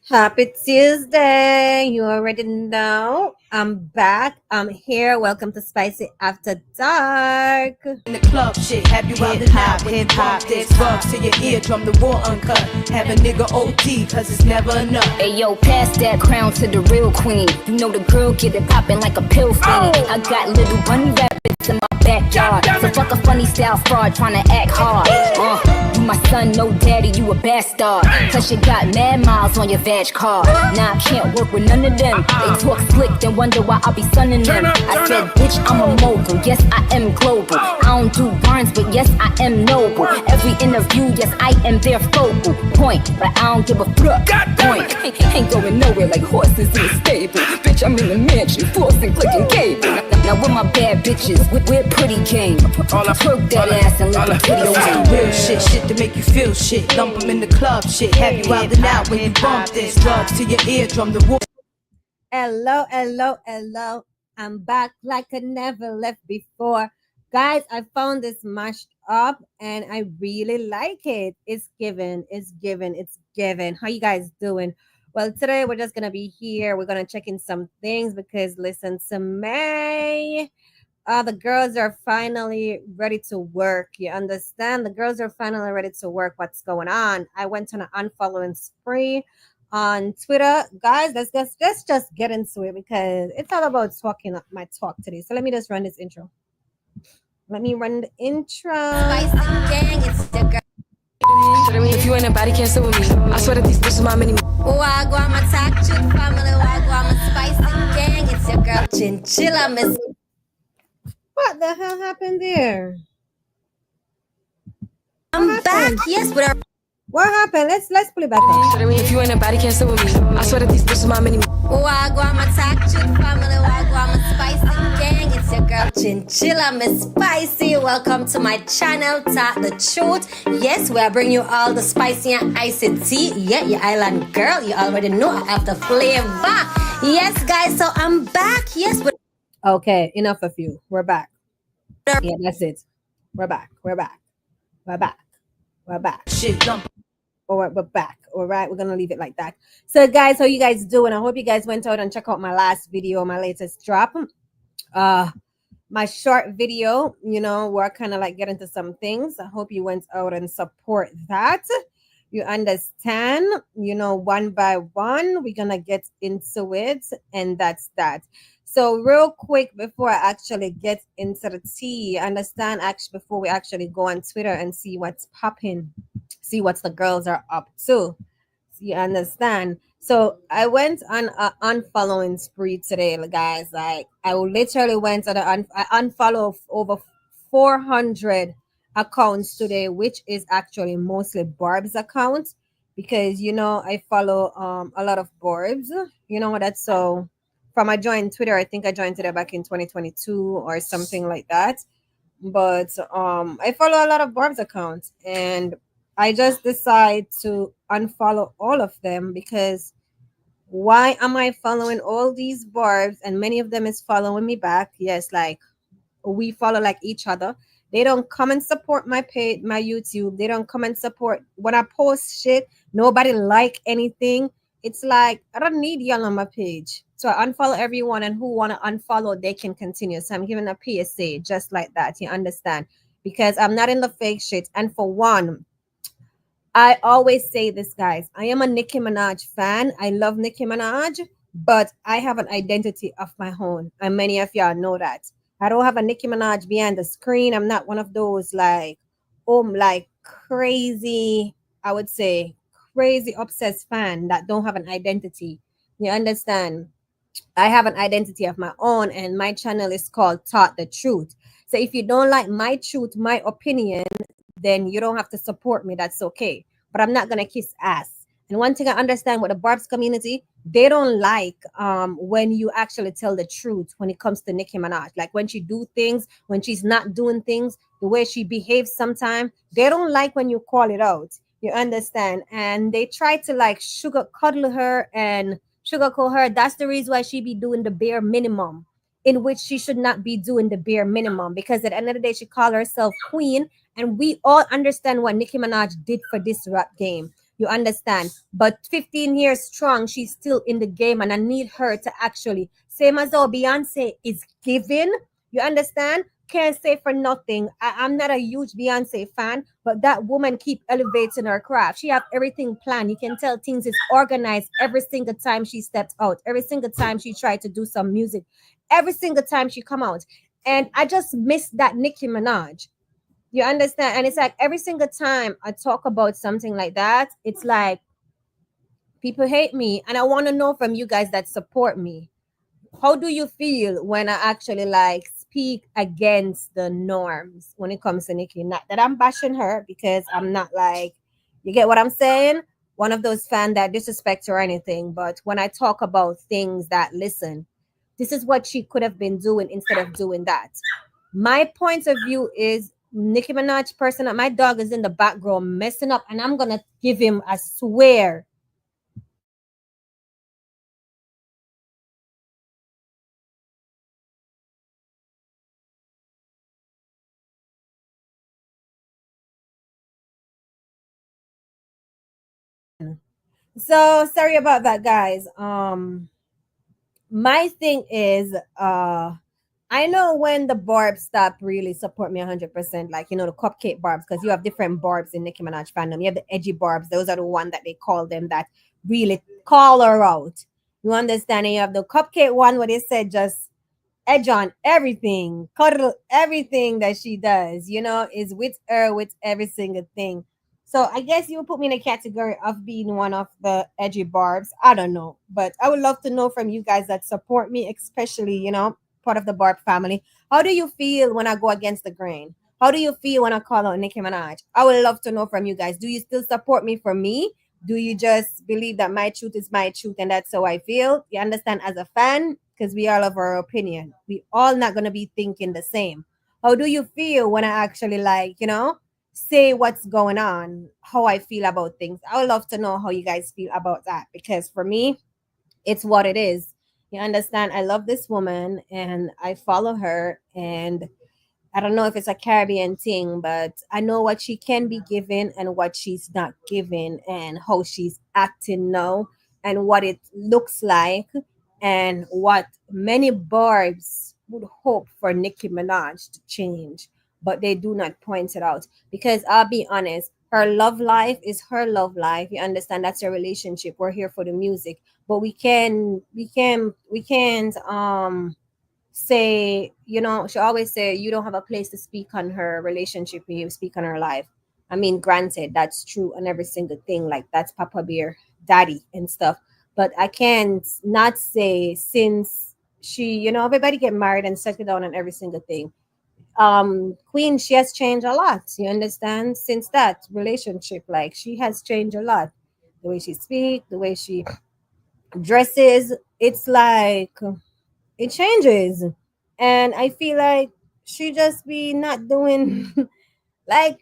Happy Tuesday. You already know. I'm back. I'm here. Welcome to Spicy After Dark. In the club shit, have you out the night when you pop this bugs to your eardrum, the war uncut. Have a nigga OD, cause it's never enough. Hey yo, pass that crown to the real queen. You know the girl get it poppin' like a pill fiend. I got little bunny rabbits in my backyard. So fuck a funny style fraud tryna act hard. You my son, no daddy, you a bastard. Plus you got mad miles on your vag card. Now I can't work with none of them. They talk slick, then wonder why I be sunning them. I said, bitch, I'm a mogul. Yes, I am global. I don't do burns, but yes, I am noble. Every interview, yes, I am their focal point. But I don't give a fuck. Point. Ain't going nowhere like horses in the stable. Bitch, I'm in the mansion, forcing, clicking cable. Now with my bad bitches, we're pretty game. Twerk that ass and let the titties Real shit to make you feel shit. Lump 'em in the club shit. Have you out and out when you bump this. Drugs to your eardrum, the war. Hello, hello, hello. I'm back like I never left before. Guys, I found this mashed up and I really like it. It's given. How you guys doing? Well, today we're just gonna be here. We're gonna check in some things because listen to me. The girls are finally ready to work. You understand? The girls are finally ready to work. What's going on? I went on an unfollowing spree on Twitter. Guys, let's just get into it because it's all about talking my talk today. So let me just run this intro. Let me run the intro. Spicy gang, it's the girl. If you ain't a body, can't sit with me. I swear that these bitches my mini. Wagwan, my talk chick family. Wagwan, my spicy gang, it's your girl Chinchilla, Miss. What the hell happened there? I'm back, yes, with our What happened? Let's pull it back up. If you ain't a body, can't sit with me. I swear that these bitches my mini. Wagwan, my talk chick family. Wagwan, my spicy gang, it's your girl Chinchilla, Miss Spicy. Welcome to my channel, Talk the Truth. Yes, we are bringing you all the spicy and icy tea. Yeah, your island girl, you already know I have the flavor. Yes, guys, so I'm back, yes, with Okay, enough of you. We're back. Yeah, that's it. We're back. We're back. We're back. We're back. Shit, lump. All right, we're back. All right, we're gonna leave it like that. So, guys, how you guys doing? I hope you guys went out and check out my last video, my latest drop. My short video, where I kind of like get into some things. I hope you went out and support that. You understand, one by one, we're gonna get into it, and that's that. So, real quick before I actually get into the tea, understand actually before we actually go on Twitter and see what's popping, see what the girls are up to. You understand? So I went on an unfollowing spree today, guys. Like I literally went on I unfollow over 400 accounts today, which is actually mostly Barb's accounts because I follow a lot of Barb's. You know that's so. From I joined Twitter, I think I joined Twitter back in 2022 or something like that. But I follow a lot of Barb's accounts and I just decide to unfollow all of them because why am I following all these Barbs and many of them is following me back? Yes, like we follow like each other. They don't come and support my page, my YouTube. They don't come and support when I post shit. Nobody like anything. It's like I don't need y'all on my page. So I unfollow everyone and who want to unfollow, they can continue. So I'm giving a PSA just like that. You understand? Because I'm not in the fake shit. And for one, I always say this, guys. I am a Nicki Minaj fan. I love Nicki Minaj, but I have an identity of my own. And many of y'all know that. I don't have a Nicki Minaj behind the screen. I'm not one of those like crazy, I would say, crazy obsessed fan that don't have an identity. You understand? I have an identity of my own, and my channel is called Talk the Truth. So if you don't like my truth, my opinion, then you don't have to support me. That's okay. But I'm not gonna kiss ass. And one thing I understand with the Barb's community, they don't like when you actually tell the truth when it comes to Nicki Minaj. Like when she do things, when she's not doing things, the way she behaves sometimes, they don't like when you call it out. You understand? And they try to like cuddle her and sugarcoat her. That's the reason why she be doing the bare minimum, in which she should not be doing the bare minimum, because at the end of the day, she called herself queen. And we all understand what Nicki Minaj did for this rap game. You understand? But 15 years strong, she's still in the game, and I need her to actually, same as how Beyonce is giving. You understand? Can't say for nothing. I'm not a huge Beyonce fan, but that woman keep elevating her craft. She have everything planned. You can tell things is organized every single time she steps out. Every single time she tried to do some music. Every single time she come out. And I just miss that Nicki Minaj. You understand? And it's like every single time I talk about something like that, it's like people hate me. And I want to know from you guys that support me, how do you feel when I actually like speak against the norms when it comes to Nicki? Not that I'm bashing her, because I'm not like, you get what I'm saying? One of those fans that disrespect her or anything. But when I talk about things that, listen, this is what she could have been doing instead of doing that. My point of view is Nicki Minaj person. My dog is in the background messing up, and I'm gonna give him, I swear. So sorry about that, guys. My thing is, I know when the Barbz stop really support me 100%, like, the cupcake Barbz, because you have different Barbz in Nicki Minaj fandom. You have the edgy Barbz, those are the one that they call them, that really call her out. You understand? And you have the cupcake one where they said just edge on everything, cuddle everything that she does, is with her with every single thing. So I guess you would put me in a category of being one of the edgy Barbs. I don't know. But I would love to know from you guys that support me, especially, part of the Barb family. How do you feel when I go against the grain? How do you feel when I call out Nicki Minaj? I would love to know from you guys. Do you still support me for me? Do you just believe that my truth is my truth and that's how I feel? You understand, as a fan, because we all have our opinion. We all not gonna be thinking the same. How do you feel when I actually like, say what's going on, how I feel about things? I would love to know how you guys feel about that, because for me, it's what it is. You understand? I love this woman and I follow her, and I don't know if it's a Caribbean thing, but I know what she can be given and what she's not given, and how she's acting now, and what it looks like, and what many Barbs would hope for Nicki Minaj to change, but they do not point it out. Because I'll be honest, her love life is her love life. You understand? That's a relationship. We're here for the music, but we can't say, she always say you don't have a place to speak on her relationship when you speak on her life. I mean, granted, that's true on every single thing, like that's Papa Bear, Daddy, and stuff. But I can't not say, since she, everybody get married and settle down on every single thing. Queen, she has changed a lot. You understand? Since that relationship, like, she has changed a lot. The way she speaks, the way she dresses, it's like it changes. And I feel like she just be not doing like,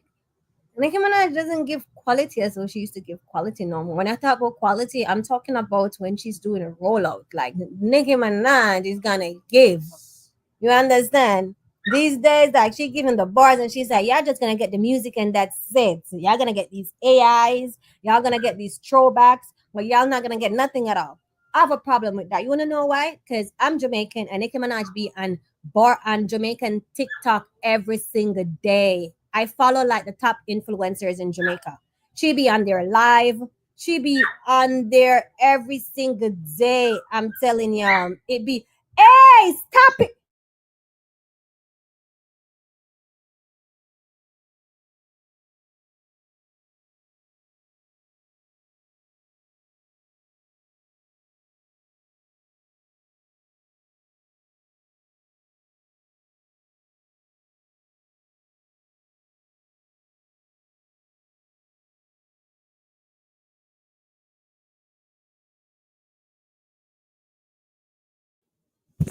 Nicki Minaj doesn't give quality as though she used to give quality no more. When I talk about quality, I'm talking about when she's doing a rollout. Like, Nicki Minaj is gonna give. You understand? These days, like, she giving the bars and she's like, y'all just gonna get the music and that's it. Y'all gonna get these AIs, y'all gonna get these throwbacks, but y'all not gonna get nothing at all. I have a problem with that. You wanna know why? Because I'm Jamaican and Nicki Minaj be on Jamaican TikTok every single day. I follow like the top influencers in Jamaica. She be on there live. She be on there every single day. I'm telling you, it be, hey, stop it.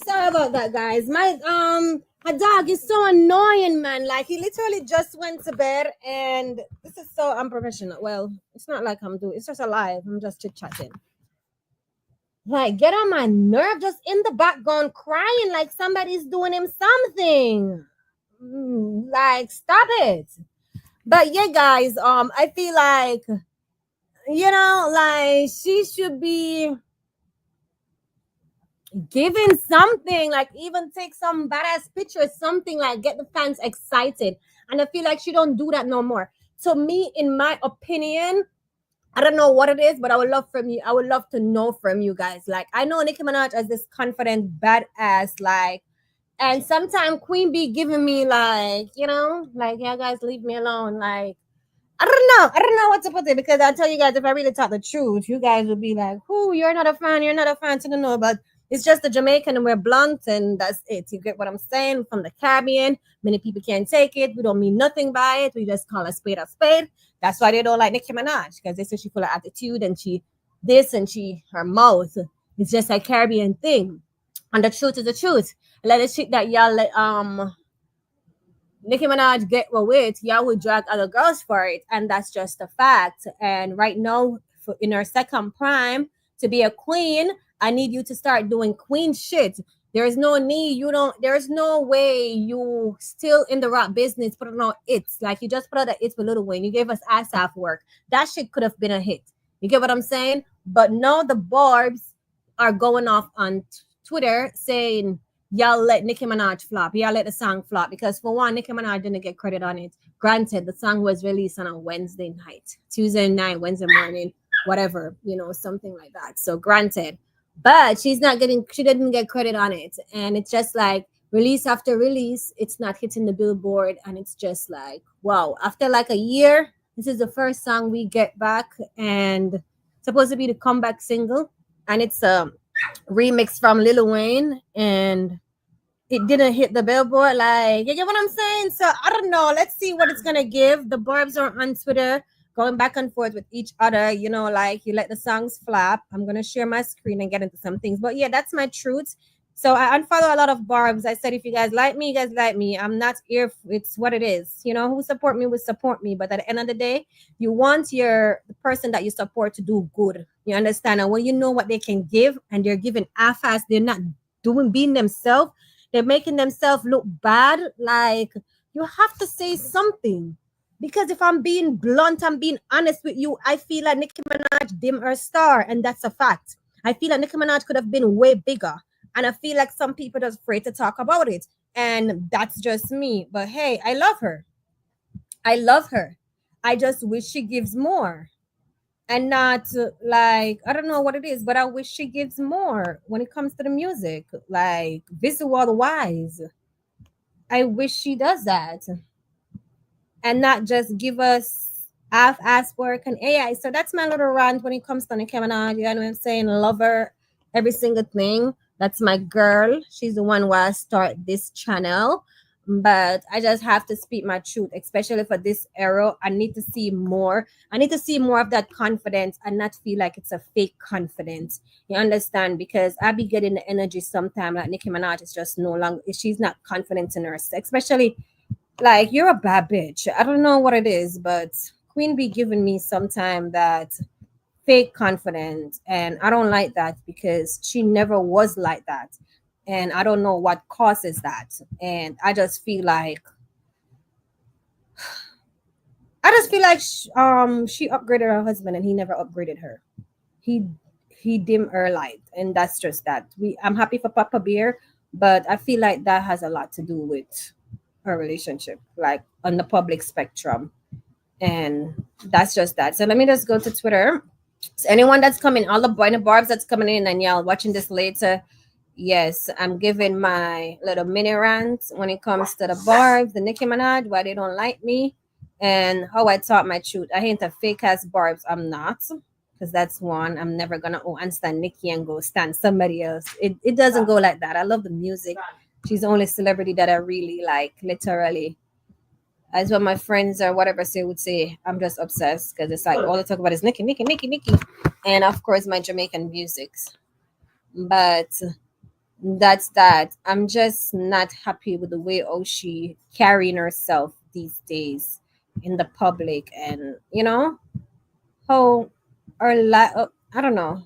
Sorry about that, guys. My dog is so annoying, man. Like, he literally just went to bed, and this is so unprofessional. Well, it's not like I'm doing. It's just a live. I'm just chit chatting. Like, get on my nerve, just in the background crying like somebody's doing him something. Like, stop it. But yeah, guys. I feel like you know, like she should be giving something, like even take some badass pictures, something like get the fans excited. And I feel like she don't do that no more. To me, in my opinion, I don't know what it is, but I would love from you. I would love to know from you guys. Like I know Nicki Minaj as this confident badass, like, and sometimes Queen be giving me like, you know, like, yeah, guys, leave me alone. Like I don't know. I don't know what to put it, because I tell you guys, if I really talk the truth, you guys would be like, "Who? You're not a fan. You're not a fan." To the no, but it's just the Jamaican and we're blunt, and that's it. You get what I'm saying? From the Caribbean, many people can't take it. We don't mean nothing by it. We just call a spade a spade. That's why they don't like Nicki Minaj, because they say she full of attitude and she this and she her mouth. It's just a Caribbean thing. And the truth is the truth. Let the shit that y'all let Nicki Minaj get with, y'all would drag other girls for it, and that's just a fact. And right now, in her second prime, to be a queen, I need you to start doing queen shit. There's no need. You don't. There's no way you still in the rap business putting on it's like you just put out the it's for Lil Wayne. You gave us ass off work. That shit could have been a hit. You get what I'm saying? But now the Barbz are going off on Twitter saying y'all let Nicki Minaj flop. Y'all let the song flop because for one, Nicki Minaj didn't get credit on it. Granted, the song was released on a Wednesday night, Tuesday night, Wednesday morning, whatever, you know, something like that. So granted, but she didn't get credit on it. And it's just like release after release, it's not hitting the Billboard. And it's just like, wow, after like a year, this is the first song we get back and supposed to be the comeback single. And it's a remix from Lil Wayne, and it didn't hit the Billboard. Like, you get what I'm saying? So I don't know. Let's see what it's gonna give. The Barbz are on Twitter going back and forth with each other. You know, like you let the songs flop. I'm gonna share my screen and get into some things. But yeah, that's my truth. So I unfollow a lot of Barbz. I said, if you guys like me, you guys like me. I'm not here. It's what it is. You know, who support me will support me. But at the end of the day, you want the person that you support to do good. You understand? And when you know what they can give and they're giving half-ass, they're not being themselves. They're making themselves look bad. Like, you have to say something. Because if I'm being blunt, I'm being honest with you, I feel like Nicki Minaj dim her star. And that's a fact. I feel like Nicki Minaj could have been way bigger. And I feel like some people are afraid to talk about it. And that's just me. But hey, I love her. I love her. I just wish she gives more. And not like, I don't know what it is, but I wish she gives more when it comes to the music, like visual wise. I wish she does that and not just give us half-ass work and AI. So that's my little rant when it comes to Nicki Minaj. You know what I'm saying? Love her, every single thing. That's my girl. She's the one why I start this channel. But I just have to speak my truth, especially for this era. I need to see more. I need to see more of that confidence and not feel like it's a fake confidence. You understand? Because I be getting the energy sometimes like Nicki Minaj is just no longer, she's not confident in herself. Especially like, you're a bad bitch. I don't know what it is, but Queen be giving me sometime that fake confidence, and I don't like that because she never was like that. And I don't know what causes that. And I just feel like she upgraded her husband and he never upgraded her. He dimmed her light, and that's just that. I'm happy for Papa Bear, but I feel like that has a lot to do with her relationship, like on the public spectrum. And that's just that. So let me just go to Twitter. So anyone that's coming, all the Barbz that's coming in and y'all watching this later, yes, I'm giving my little mini rant when it comes to the Barbz, the Nicki Minaj, why they don't like me, and how I taught my truth. I ain't a fake ass Barbz. I'm not, because that's one. I'm never gonna unstand Nicki and go stand somebody else. It doesn't go like that. I love the music. She's the only celebrity that I really like, literally. As what my friends or whatever say would say, I'm just obsessed because it's like all they talk about is Nicki, Nicki, Nicki, Nicki. And of course my Jamaican musics. But that's that. I'm just not happy with the way she carrying herself these days in the public, and you know how I don't know,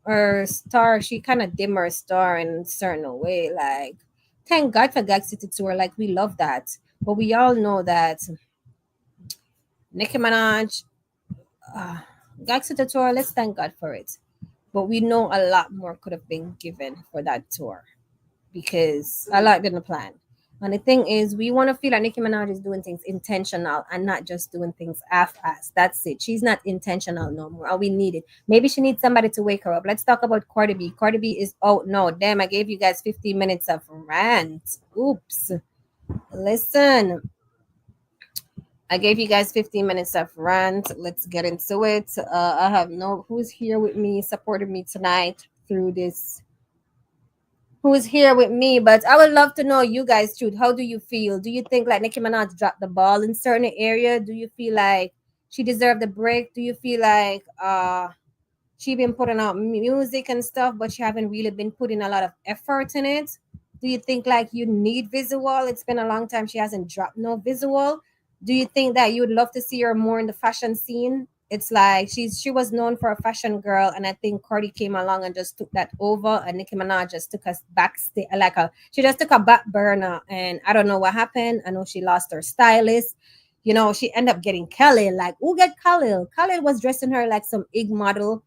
her star, she kind of dim her star in a certain way. Like, thank God for Gag City Tour, like we love that, but we all know that Nicki Minaj, Got to tour. Let's thank God for it. But we know a lot more could have been given for that tour because a lot didn't plan. And the thing is, we want to feel like Nicki Minaj is doing things intentional and not just doing things half-assed. That's it. She's not intentional no more. And we need it. Maybe she needs somebody to wake her up. Let's talk about Cardi B. Cardi B is out. No, damn, I gave you guys 15 minutes of rant. Oops. Listen. I gave you guys 15 minutes of rant. Let's get into it. I have who's here with me, supporting me tonight through this. Who is here with me? But I would love to know you guys' truth. How do you feel? Do you think like Nicki Minaj dropped the ball in certain area? Do you feel like she deserved a break? Do you feel like she been putting out music and stuff, but she haven't really been putting a lot of effort in it? Do you think like you need visual? It's been a long time she hasn't dropped no visual. Do you think that you would love to see her more in the fashion scene? It's like she was known for a fashion girl, and I think Cardi came along and just took that over, and Nicki Minaj just took us backstage, she just took a back burner, and I don't know what happened. I know she lost her stylist. You know, she ended up getting Khalil. Like, who get Khalil? Khalil was dressing her like some ig model.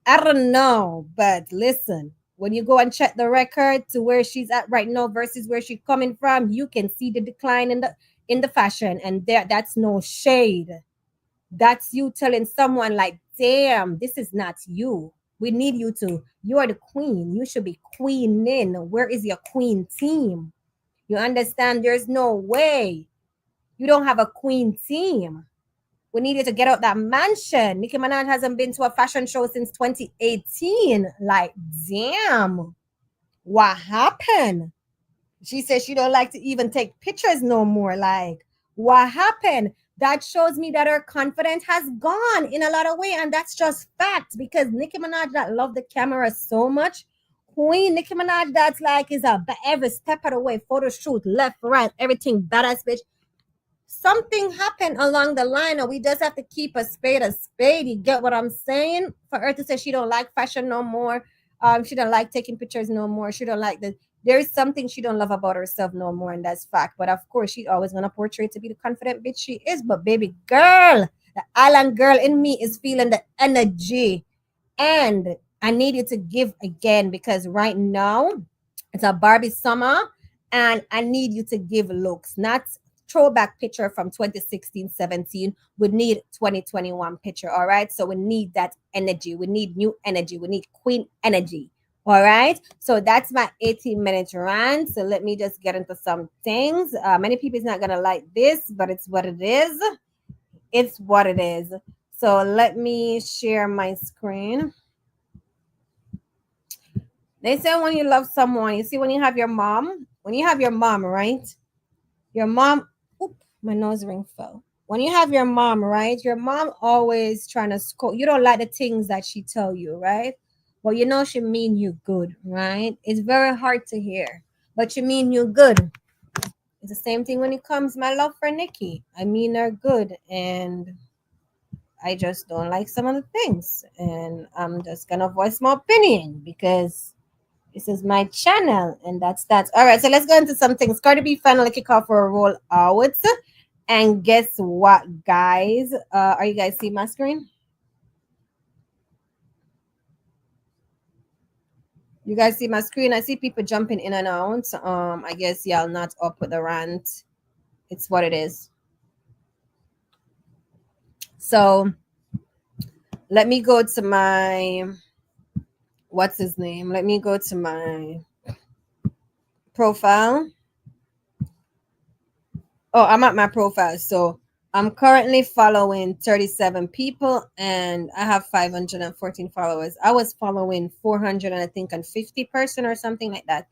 I don't know, but listen, when you go and check the record to where she's at right now versus where she's coming from, you can see the decline in the fashion, and that's no shade. That's you telling someone like, damn, this is not you. We need you to, you are the queen. You should be queening. Where is your queen team? You understand? There's no way. You don't have a queen team. We need you to get out that mansion. Nicki Minaj hasn't been to a fashion show since 2018. Like, damn. What happened? She says she don't like to even take pictures no more. Like, what happened? That shows me that her confidence has gone in a lot of way, and that's just fact. Because Nicki Minaj that love the camera so much, Queen Nicki Minaj that's like is every step of the way, photo shoot, left, right, everything badass bitch. Something happened along the line, and we just have to keep a spade a spade. You get what I'm saying? For her to say she don't like fashion no more, she don't like taking pictures no more. She don't like the. There is something she don't love about herself no more, and that's fact. But of course, she's always gonna portray to be the confident bitch she is. But baby girl, the island girl in me is feeling the energy, and I need you to give again because right now it's a Barbie summer, and I need you to give looks, not throwback picture from 2016-17. We need 2021 picture. All right, so we need that energy. We need new energy. We need queen energy. All right, so that's my 18-minute rant. So let me just get into some things. Many people is not gonna like this, but it's what it is. It's what it is. So let me share my screen. They say when you love someone, you see when you have your mom, right? Your mom, my nose ring fell. When you have your mom, right? Your mom always trying to scold. You don't like the things that she tell you, right? Well, you know she mean you good, right? It's very hard to hear, but she mean you good. It's the same thing when it comes my love for Nicki. I mean her good, and I just don't like some of the things, and I'm just gonna voice my opinion because this is my channel, and that's that. All right, so let's go into some things. Cardi B finally kick off for a rollout, and guess what, guys? Are you guys seeing my screen? You guys see my screen? I see people jumping in and out. I guess y'all not up with the rant. It's what it is. So let me go to my what's his name? Let me go to my profile. Oh, I'm at my profile. So I'm currently following 37 people, and I have 514 followers. I was following 400 and I think on 50 person or something like that.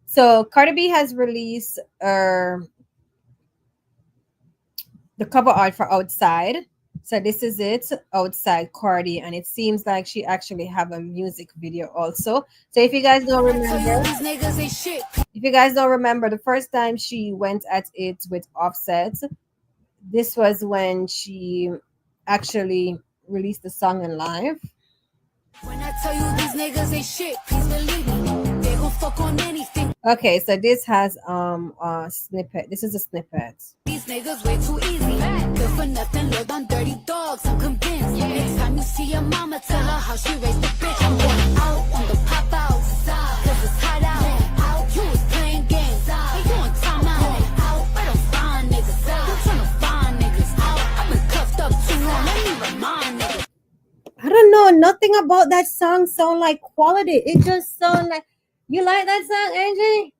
So Cardi B has released the cover art for Outside. So this is it, Outside Cardi, and it seems like she actually have a music video also. So if you guys don't remember, the first time she went at it with Offset, this was when she actually released the song in live. When I tell you these niggas ain't shit, please believe me. They gon' fuck on anything. Okay, so this has a snippet. This is a snippet. These niggas way too easy. The for nothing, load on dirty dogs, I'm convinced. Next time you see your mama, tell her how she raised the bitch. I'm going out on the pop out, cause it's hot out. You was playing games, and you on time out. Where them fine niggas? You tryna find niggas out. I've been cuffed up too long, let me remind niggas. I don't know, nothing about that song sound like quality. It just sound like, you like that song, Angie?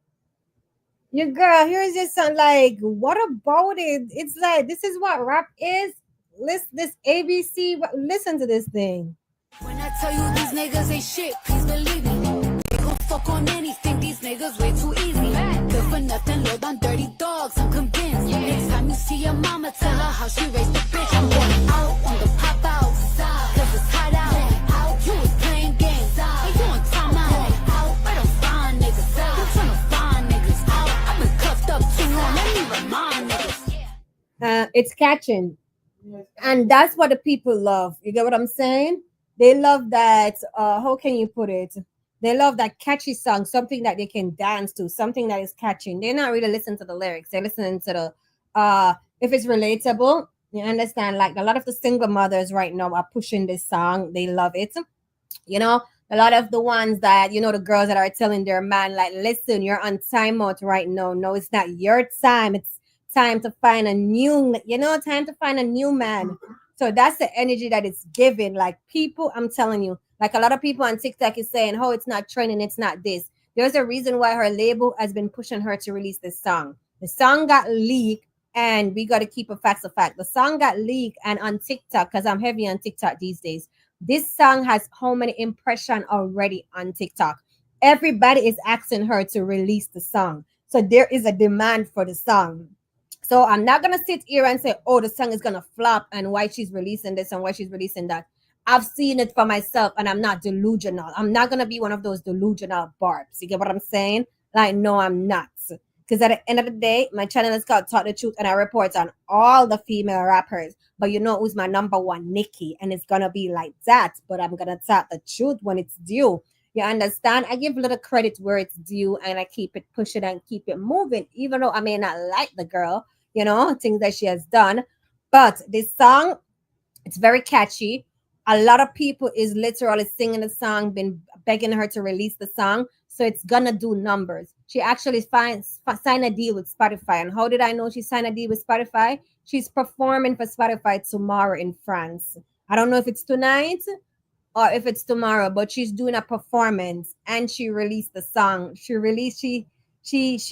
Your girl, here's your song. Like, what about it? It's like, this is what rap is. Listen, this ABC, listen to this thing. When I tell you these niggas ain't shit, please believe me. They gon' fuck on anything, these niggas way too easy. Good for nothing, load on dirty dogs, I'm convinced. Next time you see your mama, tell her how she raised the bitch. I'm going out on the pop out, cause it's hot out. You was playing games, and you on time out. Where them fine niggas? You tryna find niggas out. I've been cuffed up too long, let me remind niggas. It's catching. And that's what the people love. You get what I'm saying? They love that, how can you put it? They love that catchy song, something that they can dance to, something that is catching. They're not really listening to the lyrics. They're listening to the, if it's relatable, you understand? Like a lot of the single mothers right now are pushing this song. They love it. You know, a lot of the ones that, you know, the girls that are telling their man, like, listen, you're on timeout right now. No, it's not your time. It's time to find a new, time to find a new man. So that's the energy that it's giving. Like people, I'm telling you, like a lot of people on TikTok is saying, oh, it's not trending, it's not this. There's a reason why her label has been pushing her to release this song. The song got leaked, and we got to keep a fact a fact. The song got leaked, and on TikTok, because I'm heavy on TikTok these days, this song has how many impressions already on TikTok? Everybody is asking her to release the song. So there is a demand for the song. So I'm not going to sit here and say, oh, the song is going to flop and why she's releasing this and why she's releasing that. I've seen it for myself and I'm not delusional. I'm not going to be one of those delusional Barbz. You get what I'm saying? Like, no, I'm not. Because at the end of the day, my channel is called Talk the Truth and I report on all the female rappers. But you know who's my number one, Nicki. And it's going to be like that. But I'm going to talk the truth when it's due. You understand? I give little credit where it's due and I keep it pushing and keep it moving. Even though I may not like the girl, you know, things that she has done. But this song, it's very catchy. A lot of people is literally singing the song, been begging her to release the song. So it's gonna do numbers. She actually signed a deal with Spotify. And how did I know she signed a deal with Spotify? She's performing for Spotify tomorrow in France. I don't know if it's tonight or if it's tomorrow, but she's doing a performance and she released the song. She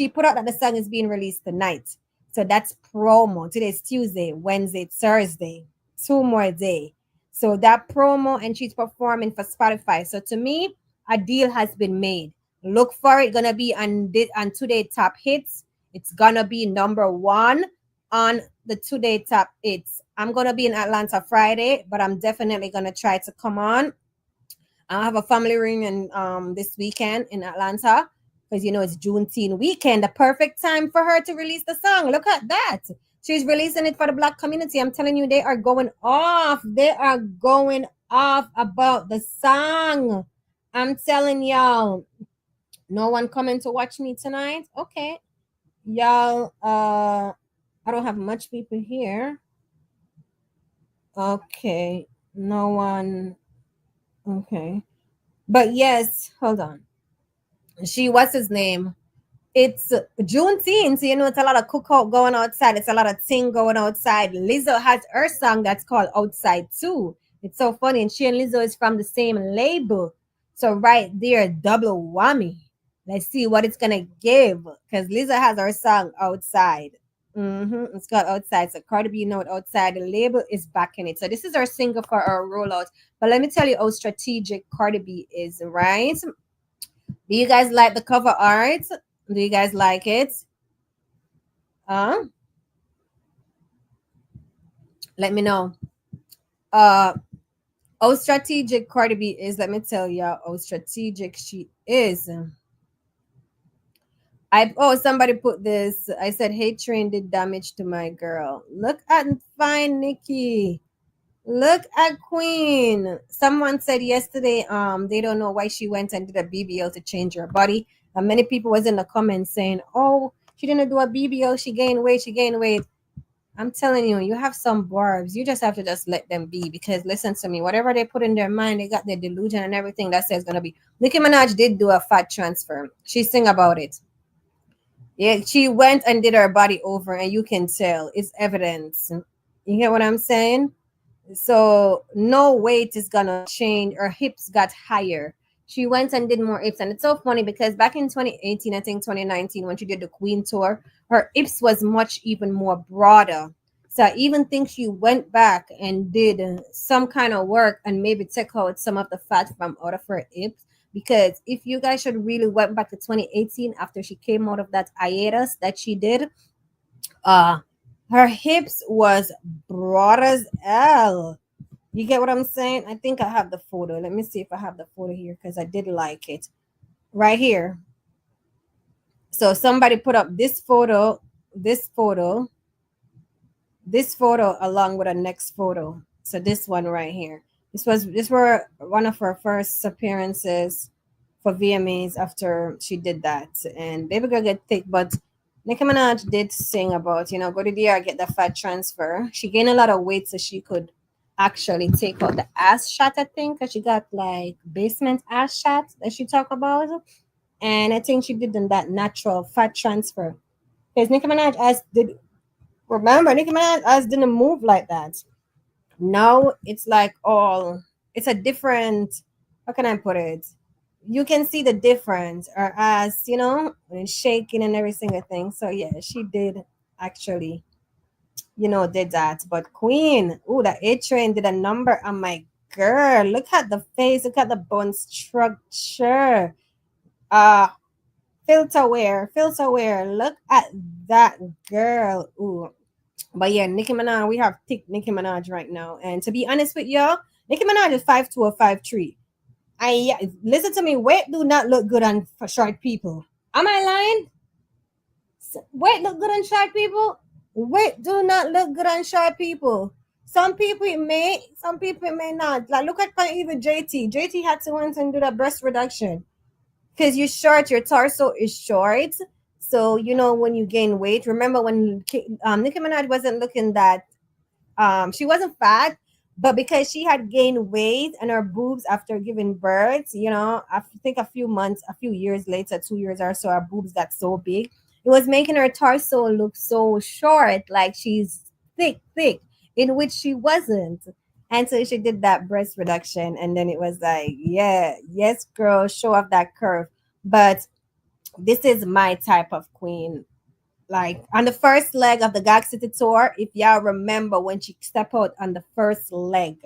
put out that the song is being released tonight. So that's promo. Today's Tuesday, Wednesday, Thursday, 2 more days. So that promo, and she's performing for Spotify. So to me, a deal has been made. Look for it. Gonna be on Today Top Hits. It's gonna be number 1 on the Today Top Hits. I'm gonna be in Atlanta Friday, but I'm definitely gonna try to come on. I have a family reunion this weekend in Atlanta. Because, you know, it's Juneteenth weekend, the perfect time for her to release the song. Look at that. She's releasing it for the Black community. I'm telling you, they are going off. They are going off about the song. I'm telling y'all. No one coming to watch me tonight? Okay. Y'all, I don't have much people here. Okay. No one. Okay. But yes, hold on. What's his name? It's Juneteenth, so you know it's a lot of cookout going outside. It's a lot of thing going outside. Lizzo has her song that's called Outside too. It's so funny, and she and Lizzo is from the same label. So right there, double whammy. Let's see what it's gonna give, because Lizzo has her song Outside. It's called Outside. So Cardi B, you know it, Outside. The label is backing it. So this is our single for our rollout. But let me tell you how strategic Cardi B is, right? Do you guys like the cover art? Do you guys like it? Let me know. How strategic Cardi B is. Let me tell y'all how strategic she is. Somebody put this. I said, hey, train did damage to my girl. Look at fine Nicki. Look at Queen. Someone said yesterday, they don't know why she went and did a BBL to change her body. And many people was in the comments saying, oh, she didn't do a BBL. She gained weight. I'm telling you, you have some Barbz. You just have to just let them be because listen to me. Whatever they put in their mind, they got their delusion and everything that says gonna be. Nicki Minaj did do a fat transfer. She sing about it. Yeah, she went and did her body over, and you can tell it's evidence. You get what I'm saying? So no weight is gonna change. Her hips got higher. She went and did more hips, and it's so funny because back in 2018, I think 2019, when she did the Queen tour, her hips was much even more broader. So I even think she went back and did some kind of work and maybe take out some of the fat from out of her hips. Because if you guys should really went back to 2018 after she came out of that hiatus that she did, uh her hips was broad as hell. You get what I'm saying? I think I have the photo. Let me see if I have the photo here because I did like it. Right here. So somebody put up this photo, this photo along with a next photo. So this one right here. This were one of her first appearances for VMAs after she did that. And baby girl get thick, but Nicki Minaj did sing about, go to DR, get the fat transfer. She gained a lot of weight so she could actually take out the ass shot, I think, because she got like basement ass shot that she talk about. And I think she did that natural fat transfer. Because Nicki Minaj as did remember Nicki Minaj as didn't move like that. Now it's like all it's a different, how can I put it? You can see the difference or as when it's shaking and every single thing. So yeah, she did actually did that. But Queen, the A Train did a number on my girl. Look at the face, look at the bone structure. uh filter wear, look at that girl. Ooh. But yeah, Nicki Minaj, we have thick Nicki Minaj right now. And to be honest with y'all, Nicki Minaj is 5'2" or 5'3". Listen to me. Weight do not look good on for short people. Am I lying? Weight look good on short people. Weight do not look good on short people. Some people it may, some people it may not. Like look at even JT. JT had to went and do that breast reduction because you're short. Your torso is short. So when you gain weight. Remember when Nicki Minaj wasn't looking that she wasn't fat, but because she had gained weight and her boobs after giving birth, I think a few years later, 2 years or so, her boobs got so big. It was making her torso look so short, like she's thick, in which she wasn't. And so she did that breast reduction, and then it was like, yeah, yes, girl, show off that curve. But this is my type of queen. Like on the first leg of the Gag City tour, if y'all remember when she stepped out on the first leg,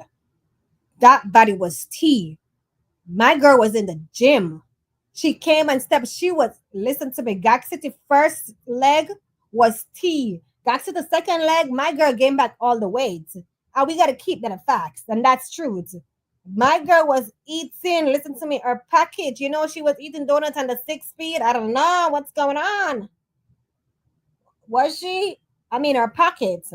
that body was tea. My girl was in the gym. She came and stepped. Listen to me, Gag City first leg was tea. Gag City second leg, my girl gained back all the weight. And we got to keep that a fact. And that's truth. My girl was eating, listen to me, her package. She was eating donuts on the 6 speed. I don't know what's going on. Was she? I mean, her pockets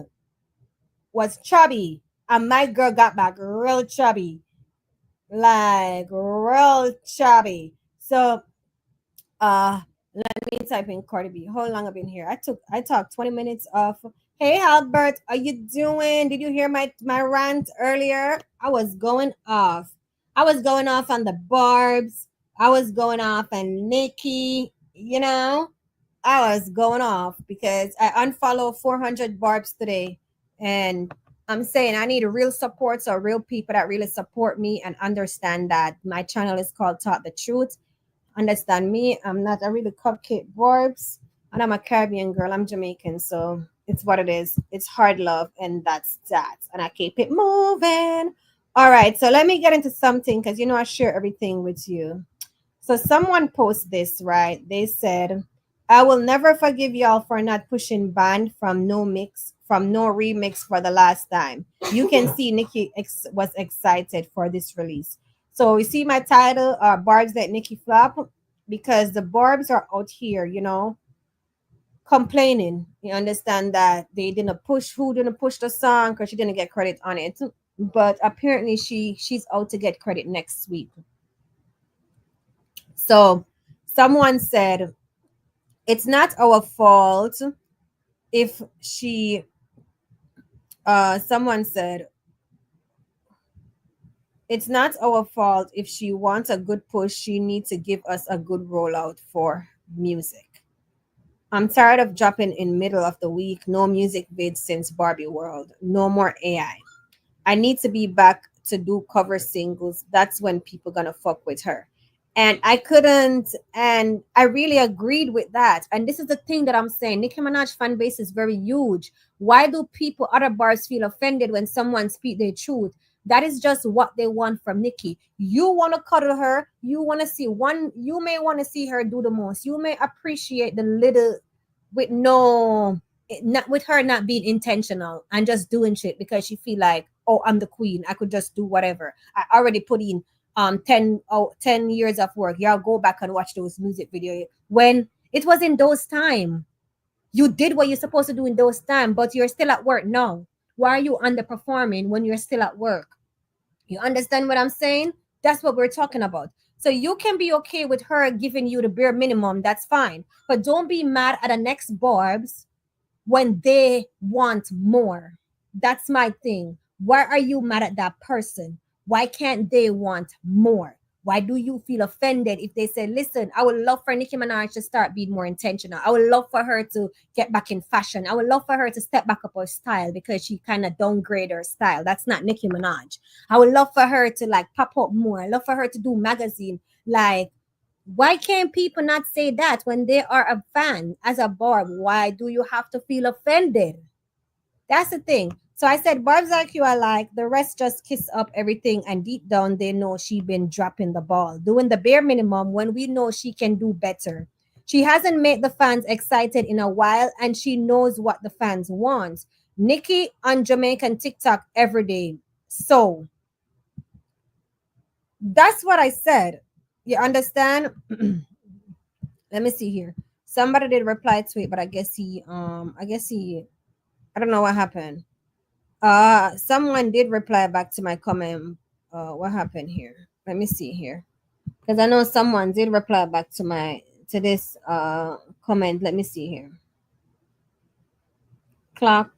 was chubby. And my girl got back real chubby. Like, real chubby. So, let me type in Cardi B. How long I've been here? I talked 20 minutes off. Hey, Albert, how you doing? Did you hear my rant earlier? I was going off. I was going off on the Barbz. I was going off on Nicki, I was going off because I unfollowed 400 Barbz today. And I'm saying I need a real support, so real people that really support me and understand that my channel is called Talk the Truth. Understand me? I'm not a really cupcake Barbz, and I'm a Caribbean girl. I'm Jamaican, so it's what it is. It's hard love, and that's that. And I keep it moving. All right, so let me get into something because I share everything with you. So someone posted this, right? They said, I will never forgive y'all for not pushing band from no remix for the last time. You can see Nicki was excited for this release. So you see my title, Barbz Let Nicki Flop, because the Barbz are out here, complaining. You understand that they didn't push the song because she didn't get credit on it. But apparently she's out to get credit next week. So someone said, it's not our fault if she Someone said it's not our fault if she wants a good push. She needs to give us a good rollout for music. I'm tired of dropping in middle of the week. No music vids since Barbie World. No more AI. I need to be back to do cover singles. That's when people gonna fuck with her. And I couldn't, and I really agreed with that. And this is the thing that I'm saying. Nicki Minaj fan base is very huge. Why do people, other bars, feel offended when someone speak their truth? That is just what they want from Nicki. You want to cuddle her. You want to see one. You may want to see her do the most. You may appreciate the little, with no, not with her not being intentional and just doing shit because she feel like, oh, I'm the queen, I could just do whatever. I already put in 10 years of work. Y'all go back and watch those music videos when it was in those time. You did what you're supposed to do in those time, but you're still at work now. Why are you underperforming when you're still at work? You understand what I'm saying? That's what we're talking about. So you can be okay with her giving you the bare minimum, that's fine, but don't be mad at the next Barbz when they want more. That's my thing. Why are you mad at that person? Why can't they want more? Why do you feel offended if they say, listen, I would love for Nicki Minaj to start being more intentional. I would love for her to get back in fashion. I would love for her to step back up her style because she kind of downgrade her style. That's not Nicki Minaj. I would love for her to like pop up more. I love for her to do magazine. Like, why can't people not say that when they are a fan as a Barb? Why do you have to feel offended? That's the thing. So I said, Barb's IQ I like, the rest just kiss up everything, and deep down they know she been dropping the ball, doing the bare minimum when we know she can do better. She hasn't made the fans excited in a while, and she knows what the fans want. Nicki on Jamaican TikTok every day. So that's what I said. You understand? Let me see here. Somebody did reply to it, but I don't know what happened. Someone did reply back to my comment. What happened here? Let me see here. Because I know someone did reply back to this comment. Let me see here. Clock.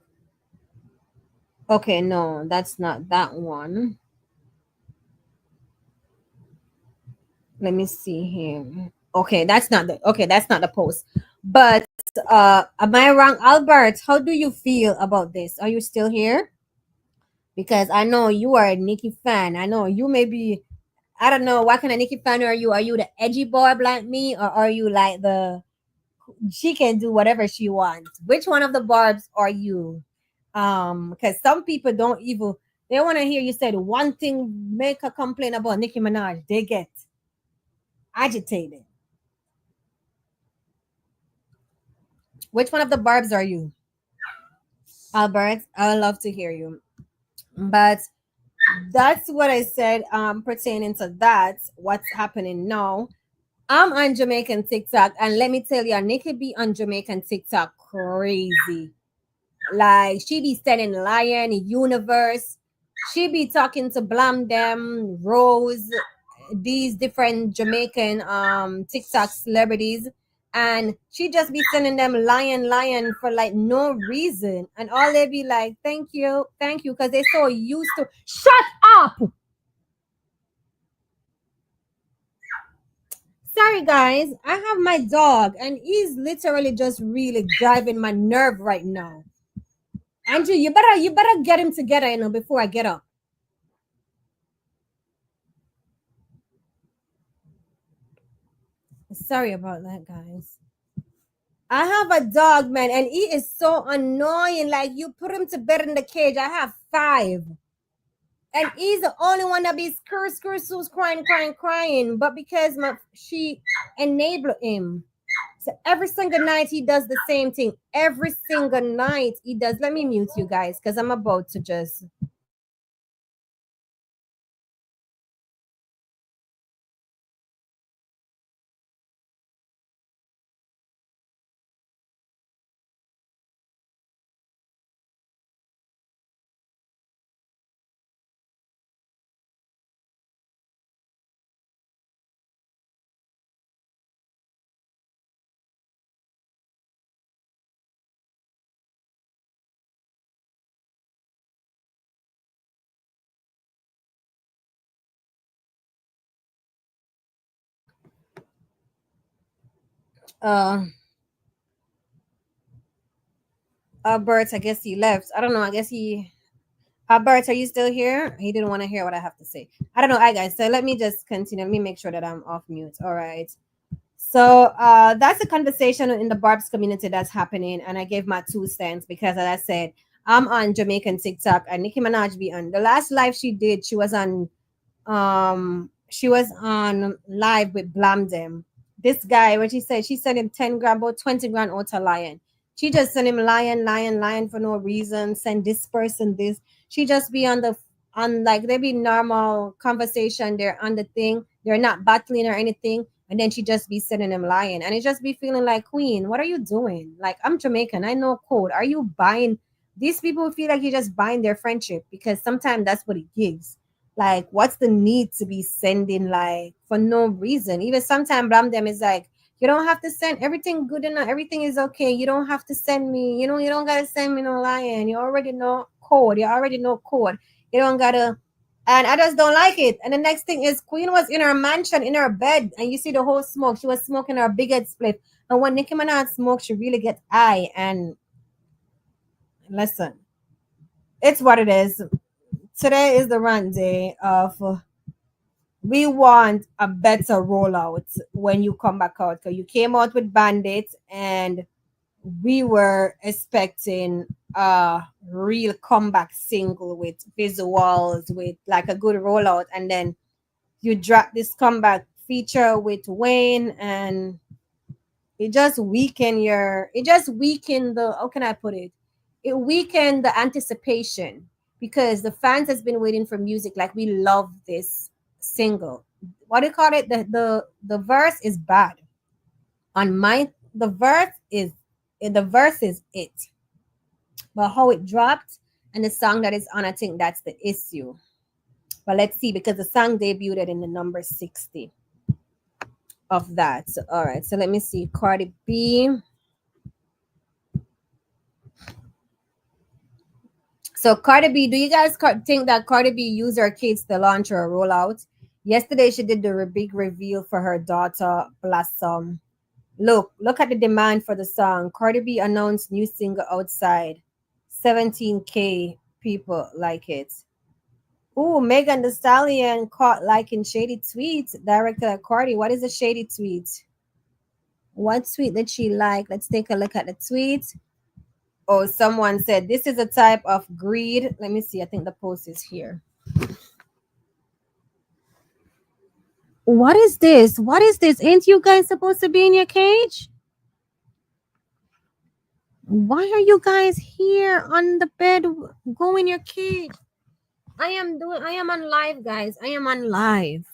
Okay, no, that's not that one. Let me see here. That's not the post. But am I wrong, Albert? How do you feel about this? Are you still here? Because I know you are a Nicki fan. I know you may be, I don't know, what kind of Nicki fan are you? Are you the edgy Barb like me, or are you like the she can do whatever she wants? Which one of the Barbs are you? Because some people don't even, they want to hear you said one thing, make a complaint about Nicki Minaj, they get agitated. Which one of the Barbs are you, Albert? I would love to hear you. But that's what I said pertaining to that, what's happening now. I'm on Jamaican TikTok, and let me tell you, Nicki be on Jamaican TikTok crazy. Like, she be selling Lion, Universe. She be talking to Blam them, Rose, these different Jamaican TikTok celebrities. And she just be sending them lion for like no reason. And all they be like, thank you, because they're so used to shut up. Sorry guys, I have my dog and he's literally just really driving my nerve right now. Andrew, you better get him together, before I get up. Sorry about that, guys. I have a dog, man, and he is so annoying. Like, you put him to bed in the cage. I have 5. And he's the only one that be who's crying. But because she enabled him. So every single night he does the same thing. Every single night he does. Let me mute you guys because I'm about to just uh Bert, I guess he left. I don't know. I guess he Bert, are you still here? He didn't want to hear what I have to say. I don't know. All right, guys. So let me just continue. Let me make sure that I'm off mute. All right. So that's a conversation in the Barbz community that's happening, and I gave my 2 cents because, as I said, I'm on Jamaican TikTok, and Nicki Minaj be on the last live she did. She was on live with Blam Them. This guy, what she sent him 10 grand or 20 grand out to Lion. She just sent him lion for no reason. Send this person this. She just be on like they be normal conversation. They're on the thing. They're not battling or anything. And then she just be sending him lying. And it just be feeling like, Queen, what are you doing? Like, I'm Jamaican. I know code. Are you buying? These people feel like you're just buying their friendship because sometimes that's what it gives. Like, what's the need to be sending like for no reason? Even sometimes Blam them is like, you don't have to send everything good enough. Everything is okay. You don't have to send me, you don't gotta send me no lying. You already know code. You already know code. You don't gotta and I just don't like it. And the next thing is Queen was in her mansion, in her bed, and you see the whole smoke. She was smoking her biggest split. And when Nicki Minaj smokes, she really gets high. And listen, it's what it is. Today is the run day of we want a better rollout when you come back out because you came out with Bandits and we were expecting a real comeback single with visuals with like a good rollout, and then you drop this comeback feature with Wayne, and it just weakened the, how can I put it? It weakened the anticipation because the fans has been waiting for music. Like, we love this single. What do you call it? The verse is bad. On my the verse is it. But how it dropped and the song that is on, I think that's the issue. But let's see, because the song debuted in the number 60 of that. So, all right, so let me see. Cardi B. So Cardi B, do you guys think that Cardi B used her kids to launch her rollout? Yesterday, she did the big reveal for her daughter, Blossom. Look at the demand for the song. Cardi B announced new single outside. 17K people like it. Ooh, Megan Thee Stallion caught liking shady tweets. Director Cardi, what is a shady tweet? What tweet did she like? Let's take a look at the tweet. Oh, someone said this is a type of greed. Let me see. I think the post is here. What is this? What is this? Ain't you guys supposed to be in your cage? Why are you guys here on the bed? Go in your cage. I am on live, guys. I am on live.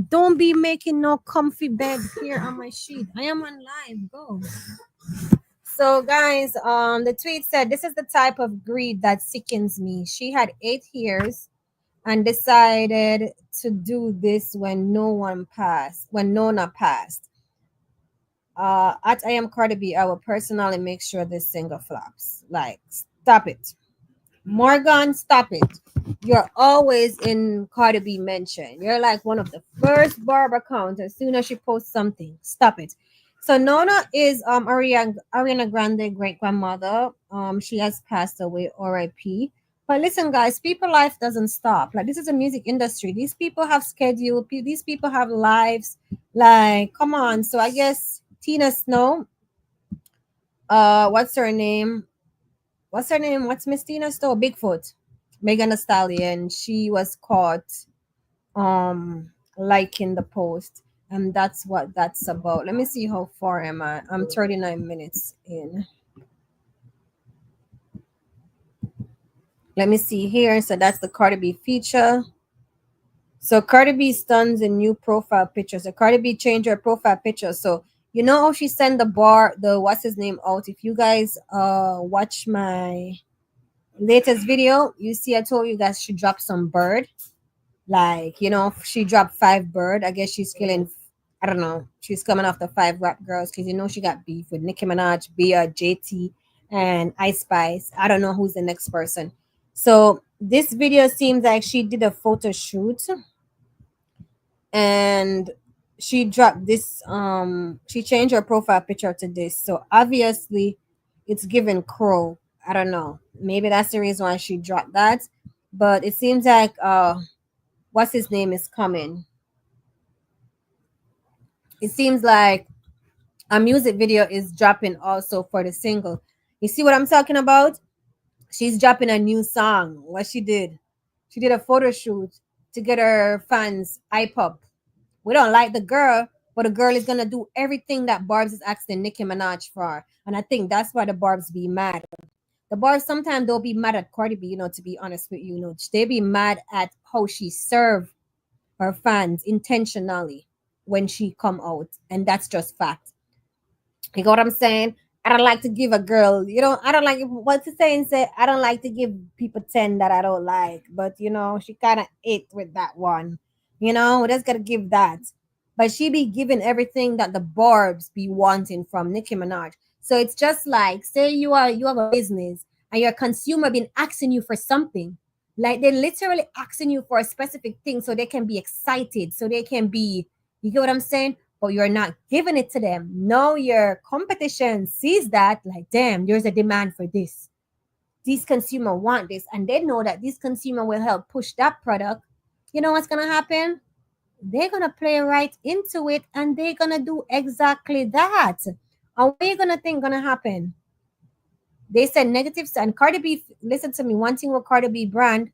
Don't be making no comfy bed here on my sheet. I am on live. Go. So guys, the tweet said, this is the type of greed that sickens me. She had 8 years and decided to do this when Nona passed. At I am Cardi B, I will personally make sure this single flops. Like, stop it. Morgan, stop it. You're always in Cardi B mention. You're like one of the first Barb accounts as soon as she posts something. Stop it. So Nona is Ariana Grande great grandmother. She has passed away, R.I.P. But listen, guys, people life doesn't stop. Like, this is a music industry. These people have schedule. These people have lives. Like, come on. So I guess Tina Snow. What's her name? What's Miss Tina Snow? Bigfoot. Megan Thee Stallion. She was caught liking the post. And that's what that's about. Let me see how far am I. I'm 39 minutes in. Let me see here. So that's the Cardi B feature. So Cardi B stuns in new profile picture. So Cardi B changed her profile picture. So you know how she sent the what's his name out. If you guys watch my latest video, you see I told you guys she dropped some bird. Like, she dropped 5 bird. I guess she's killing, I don't know. She's coming after 5 rap girls because she got beef with Nicki Minaj, Bia, JT, and Ice Spice. I don't know who's the next person. So this video seems like she did a photo shoot, and she dropped this. She changed her profile picture to this. So obviously, it's given crow. I don't know. Maybe that's the reason why she dropped that. But it seems like what's his name is coming. It seems like a music video is dropping also for the single. You see what I'm talking about? She's dropping a new song. What she did? She did a photo shoot to get her fans hype up. We don't like the girl, but the girl is gonna do everything that Barbz is asking Nicki Minaj for. And I think that's why the Barbz be mad. The Barbz sometimes they'll be mad at Cardi B, to be honest with you, they be mad at how she serve her fans intentionally when she come out. And that's just fact. You know what I'm saying? I don't like to give a girl, I don't like what to say and say, I don't like to give people 10 that I don't like. But she kind of ate with that one. Just gotta give that. But she be giving everything that the Barbz be wanting from Nicki Minaj. So it's just like, say you have a business and your consumer been asking you for something. Like they literally asking you for a specific thing so they can be excited, so they can be, you get what I'm saying? But you're not giving it to them. No, your competition sees that, like, damn, there's a demand for this. These consumer want this, and they know that this consumer will help push that product. You know what's gonna happen? They're gonna play right into it, and they're gonna do exactly that. And what are you gonna think gonna happen? They said negatives, and Cardi B, listen to me, one thing with Cardi B brand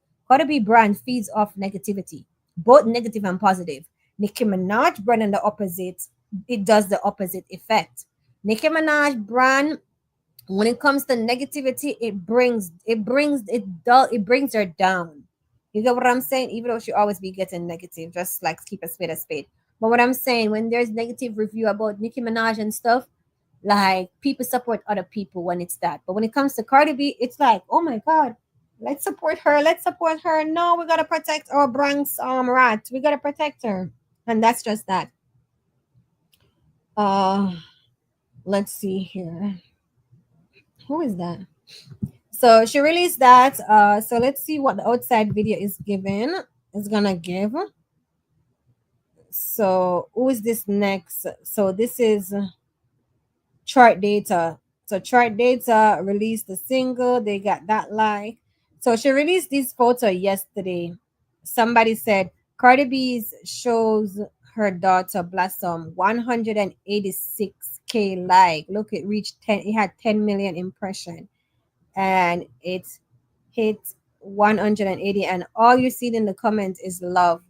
feeds off negativity, both negative and positive. Nicki Minaj brand and the opposite, it does the opposite effect. Nicki Minaj brand, when it comes to negativity, it brings her down. You get what I'm saying? Even though she always be getting negative, just like keep a spade a spade. But what I'm saying, when there's negative review about Nicki Minaj and stuff, like people support other people when it's that. But when it comes to Cardi B, it's like, oh my God, let's support her. Let's support her. No, we gotta protect our Bronx rat. We gotta protect her. And that's just that. Let's see here. Who is that? So she released that. So let's see what the outside video is giving. Is gonna give. So who is this next? So this is Chart Data. So Chart Data released the single. They got that like. So she released this photo yesterday. Somebody said Cardi B's shows her daughter Blossom 186K like. Look, it reached 10. It had 10 million impression, and it hit 180. And all you see in the comments is love.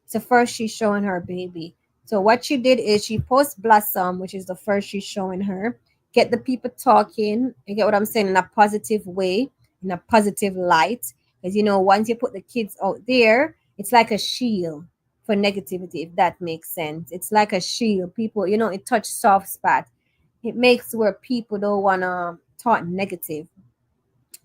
So first she's showing her baby. So what she did is she posts Blossom, which is the first she's showing her, get the people talking. You get what I'm saying? In a positive way, in a positive light. Because once you put the kids out there, it's like a shield for negativity, if that makes sense. It's like a shield. People, it touch soft spot. It makes where people don't wanna talk negative.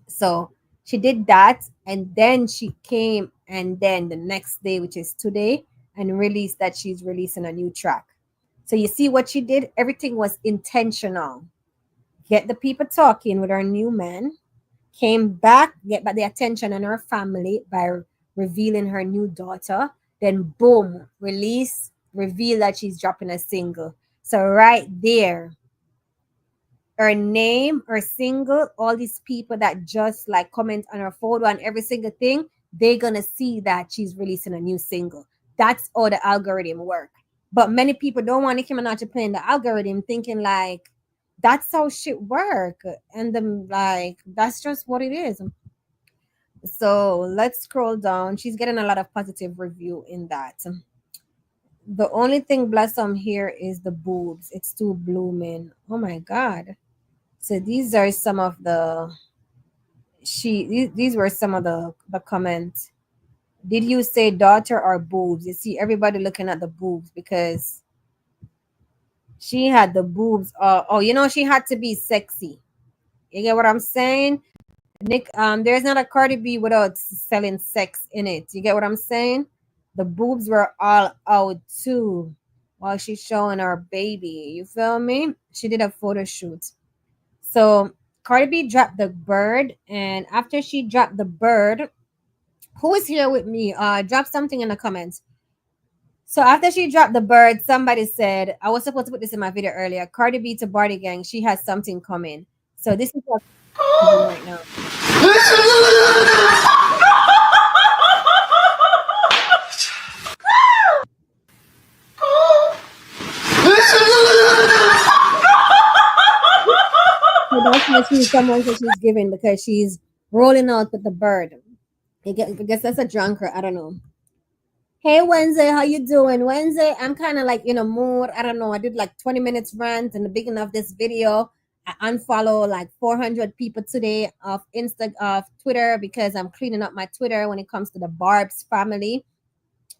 So she did that, and then she came, and then the next day, which is today, and released that she's releasing a new track. So you see what she did? Everything was intentional. Get the people talking with her new man, came back, get back the attention on her family by revealing her new daughter, then boom, reveal that she's dropping a single. So right there, her name, her single, all these people that just like comment on her photo and every single thing, they're gonna see that she's releasing a new single. That's how the algorithm work. But many people don't want Nicki Minaj to play in the algorithm, thinking like that's how shit work, and then like that's just what it is. So let's scroll down. She's getting a lot of positive review in that. The only thing Blossom here is the boobs. It's too blooming. Oh my God. So these are some of the these were some of the comments. Did you say daughter or boobs? You see everybody looking at the boobs because she had the boobs. She had to be sexy. You get what I'm saying? Nick, there's not a Cardi B without selling sex in it. You get what I'm saying? The boobs were all out too while she's showing her baby. You feel me? She did a photo shoot. So Cardi B dropped the bird, and after she dropped the bird, who is here with me? Drop something in the comments. So after she dropped the bird, somebody said, I was supposed to put this in my video earlier. Cardi B to Barty Gang, she has something coming. So this is what I'm doing right now. So that's what someone says she's giving because she's rolling out with the bird. I guess that's a drunker. I don't know. Hey Wednesday, how you doing? Wednesday, I'm kind of like in a mood. I don't know. I did like 20 minutes rant in the beginning of this video. I unfollow like 400 people today off of Twitter because I'm cleaning up my Twitter when it comes to the Barbz family.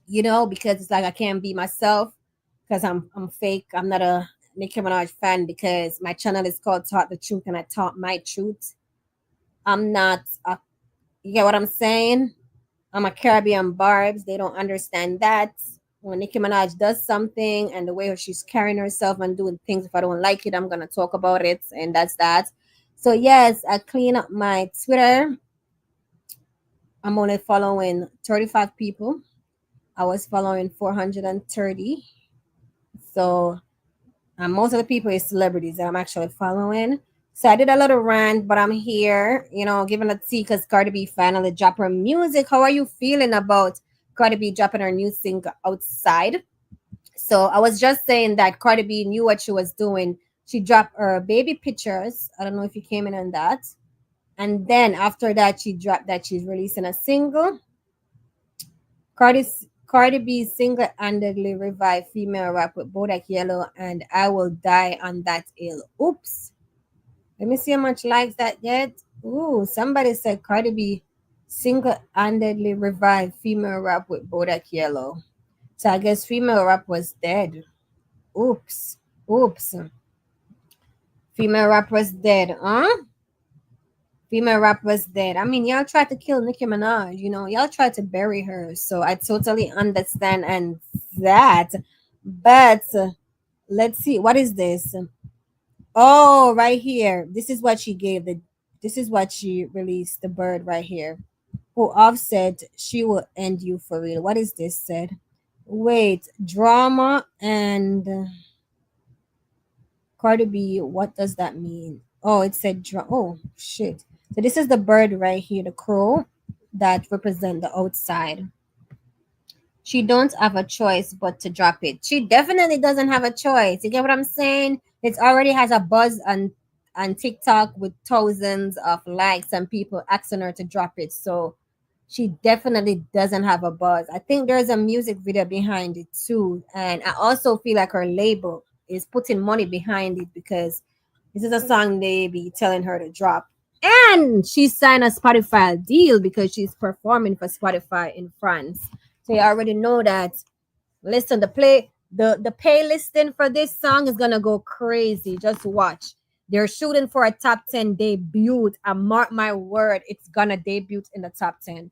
You know, because it's like I can't be myself because I'm fake. I'm not a Nicki Minaj fan because my channel is called Talk the Truth and I talk my truth. I'm not you get what I'm saying? I'm a Caribbean Barbz. They don't understand that. When Nicki Minaj does something and the way she's carrying herself and doing things, if I don't like it, I'm going to talk about it. And that's that. So, yes, I clean up my Twitter. I'm only following 35 people. I was following 430. So, most of the people is celebrities that I'm actually following. So I did a little rant, but I'm here, you know, giving a tea because Cardi B finally dropped her music. How are you feeling about Cardi B dropping her new single Outside? So I was just saying that Cardi B knew what she was doing. She dropped her baby pictures. I don't know if you came in on that. And then after that, she dropped that she's releasing a single. Cardi B single-handedly revived female rap with Bodak Yellow and I Will Die on That Hill. Oops. Let me see how much likes that get. Ooh, somebody said Cardi B single-handedly revived female rap with Bodak Yellow. So I guess female rap was dead. Oops. Oops. Female rap was dead, huh? Female rap was dead. I mean, y'all tried to kill Nicki Minaj, you know, y'all tried to bury her. So I totally understand and that. But let's see, what is this? Oh, right here. This is what she gave this is what she released, the bird right here. Who Offset, she will end you for real. What is this said? Wait, drama and Cardi B, what does that mean? Oh, it said oh shit. So this is the bird right here, the crow that represent the outside. She don't have a choice but to drop it. She definitely doesn't have a choice. You get what I'm saying? It already has a buzz on TikTok with thousands of likes and people asking her to drop it. So she definitely doesn't have a buzz. I think there's a music video behind it too. And I also feel like her label is putting money behind it because this is a song they be telling her to drop. And she signed a Spotify deal because she's performing for Spotify in France. So you already know that. Listen, the pay listing for this song is gonna go crazy. Just watch. They're shooting for a top 10 debut. And mark my word, it's gonna debut in the top 10.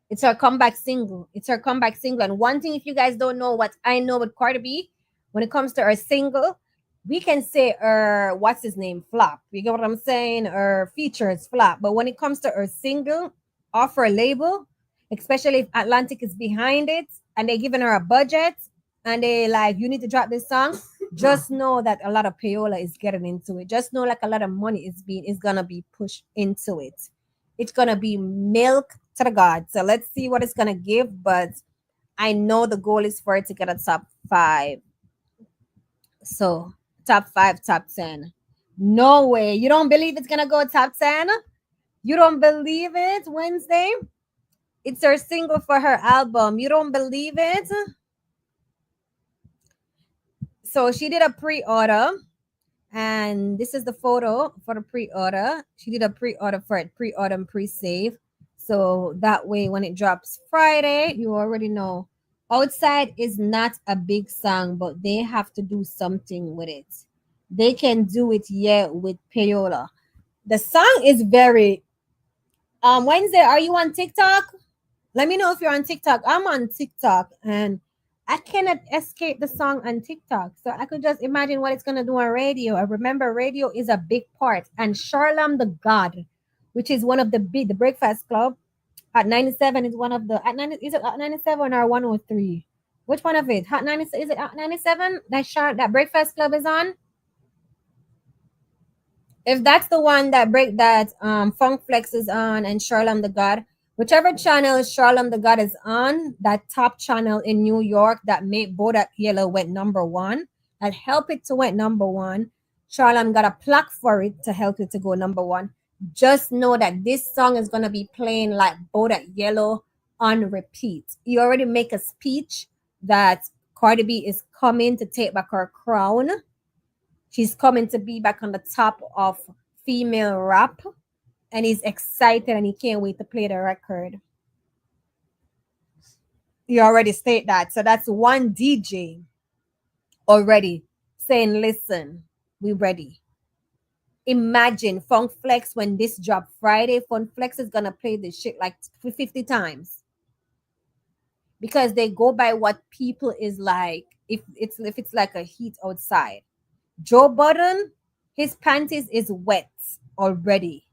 It's her comeback single. It's her comeback single. And one thing, if you guys don't know what I know with Cardi B, when it comes to her single, we can say her, what's his name, flop. You get what I'm saying? Her features flop. But when it comes to her single, off her label, especially if Atlantic is behind it and they're giving her a budget and they like, you need to drop this song, just know that a lot of payola is getting into it. Just know like a lot of money is gonna be pushed into it. It's gonna be milk to the god. So let's see what it's gonna give. But I know the goal is for it to get a top 5. So top 5, top 10. No way. You don't believe it's gonna go top 10? You don't believe it? Wednesday? It's her single for her album. You don't believe it? So she did a pre-order. And this is the photo for the pre-order. She did a pre-order for it, pre-order and pre-save. So that way when it drops Friday, you already know. Outside is not a big song, but they have to do something with it. They can do it, yeah, with payola. The song is very Wednesday, are you on TikTok? Let me know if you're on TikTok. I'm on TikTok and I cannot escape the song on TikTok. So I could just imagine what it's going to do on radio. I remember radio is a big part. And Charlam the God, which is one of the Breakfast Club at 97 is one of the, is it at 97 or 103? Which one of it? Hot 90, is it Hot 97? That Breakfast Club is on? If that's the one that Funk Flex is on and Charlem the God, whichever channel Charlem the God is on, that top channel in New York that made Bodak Yellow went number one, that helped it to went number one. Charlem got a plaque for it to help it to go number one. Just know that this song is gonna be playing like Bodak Yellow on repeat. You already make a speech that Cardi B is coming to take back her crown. She's coming to be back on the top of female rap, and he's excited and he can't wait to play the record. You already state that. So that's one DJ already saying, listen, we ready. Imagine Funk Flex when this drop Friday, Funk Flex is gonna play this shit like 50 times. Because they go by what people is like, if it's like a heat outside. Joe Budden, his panties is wet already.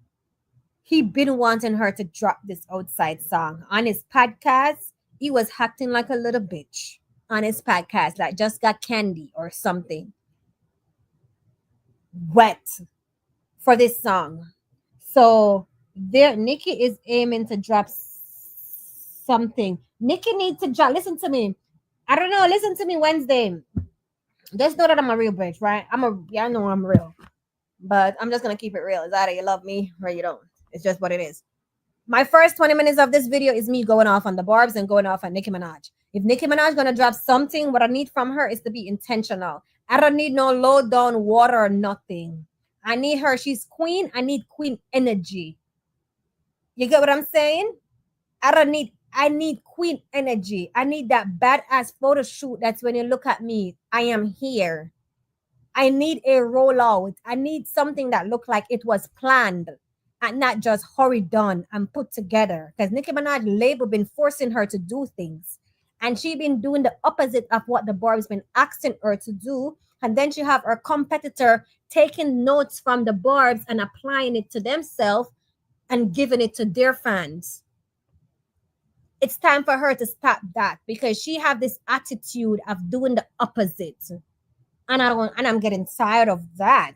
He been wanting her to drop this outside song. On his podcast, he was acting like a little bitch on his podcast, like just got candy or something. Wet for this song. So there, Nicki is aiming to drop something. Nicki needs to drop. Listen to me. I don't know. Listen to me Wednesday. Just know that I'm a real bitch, right? I know I'm real. But I'm just gonna keep it real. It's either you love me or you don't. It's just what it is. My first 20 minutes of this video is me going off on the Barbz and going off on Nicki Minaj. If Nicki Minaj gonna drop something, what I need from her is to be intentional. I don't need no low down water or nothing. I need her. She's queen. I need queen energy. You get what I'm saying? I need queen energy. I need that badass photo shoot. That's when you look at me, I am here. I need a rollout. I need something that looked like it was planned and not just hurried done and put together. Because Nicki Minaj label been forcing her to do things. And she been doing the opposite of what the Barbz been asking her to do. And then she have her competitor taking notes from the Barbz and applying it to themselves and giving it to their fans. It's time for her to stop that because she have this attitude of doing the opposite. And I'm getting tired of that.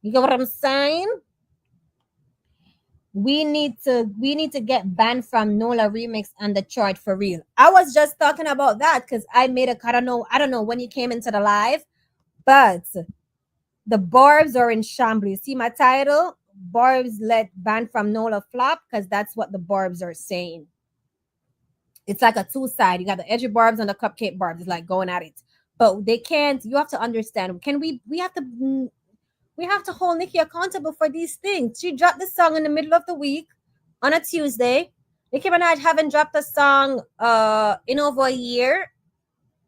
You get what I'm saying? We need to get banned from Nola remix and the chart for real. I was just talking about that because I don't know when you came into the live, but the Barbz are in shambles. You see my title? Barbz let ban from Nola flop because that's what the Barbz are saying. It's like a two-side. You got the edgy Barbz and the cupcake Barbz. It's like going at it. But they can't. You have to understand. We have to hold Nicki accountable for these things. She dropped the song in the middle of the week on a Tuesday. Nicki Minaj haven't dropped a song in over a year.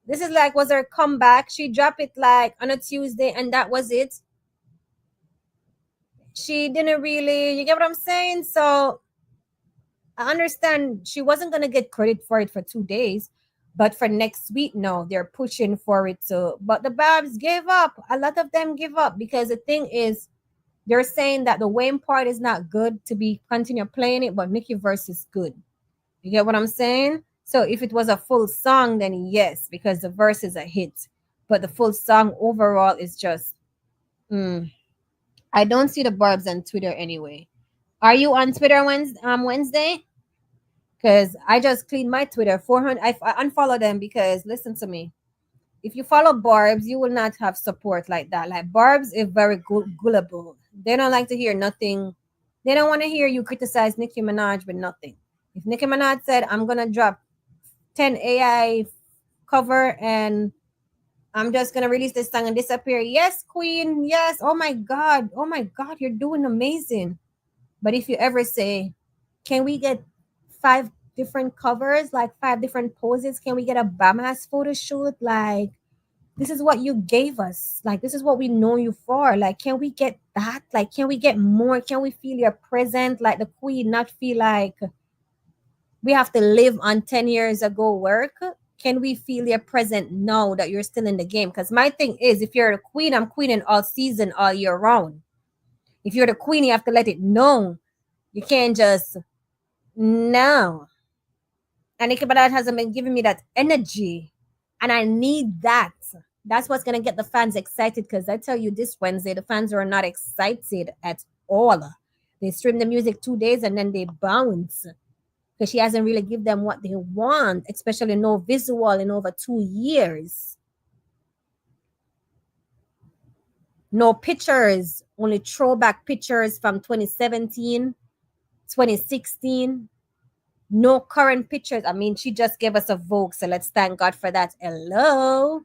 This is like was her comeback. She dropped it like on a Tuesday and that was it. She didn't really, you get what I'm saying? So I understand she wasn't going to get credit for it for 2 days, but for next week, no, they're pushing for it too. But the Barbz gave up. A lot of them give up because the thing is, they're saying that the Wayne part is not good to be continue playing it, but Nicki verse is good. You get what I'm saying? So if it was a full song, then yes, because the verse is a hit. But the full song overall is just, I don't see the Barbz on Twitter anyway. Are you on Twitter Wednesday? Because I just cleaned my Twitter. 400. I unfollow them because listen to me. If you follow Barbz, you will not have support like that. Like Barbz is very gullible. They don't like to hear nothing. They don't want to hear you criticize Nicki Minaj with nothing. If Nicki Minaj said, I'm gonna drop 10 AI cover and I'm just gonna release this song and disappear. Yes, queen. Yes. Oh my God. Oh my God. You're doing amazing. But if you ever say, can we get 5 different covers, like 5 different poses? Can we get a bam-ass photo shoot? Like, this is what you gave us. Like, this is what we know you for. Like, can we get that? Like, can we get more? Can we feel your present? Like the queen, not feel like we have to live on 10 years ago work. Can we feel your present now that you're still in the game? Because my thing is, if you're a queen, I'm queening all season, all year round. If you're the queen, you have to let it know. You can't just, no. And Nicki Minaj hasn't been giving me that energy. And I need that. That's what's going to get the fans excited, because I tell you, this Wednesday, the fans are not excited at all. They stream the music 2 days and then they bounce, because she hasn't really given them what they want, especially no visual in over 2 years. No pictures, only throwback pictures from 2017, 2016. No current pictures. I mean, she just gave us a Vogue, so let's thank God for that. Hello.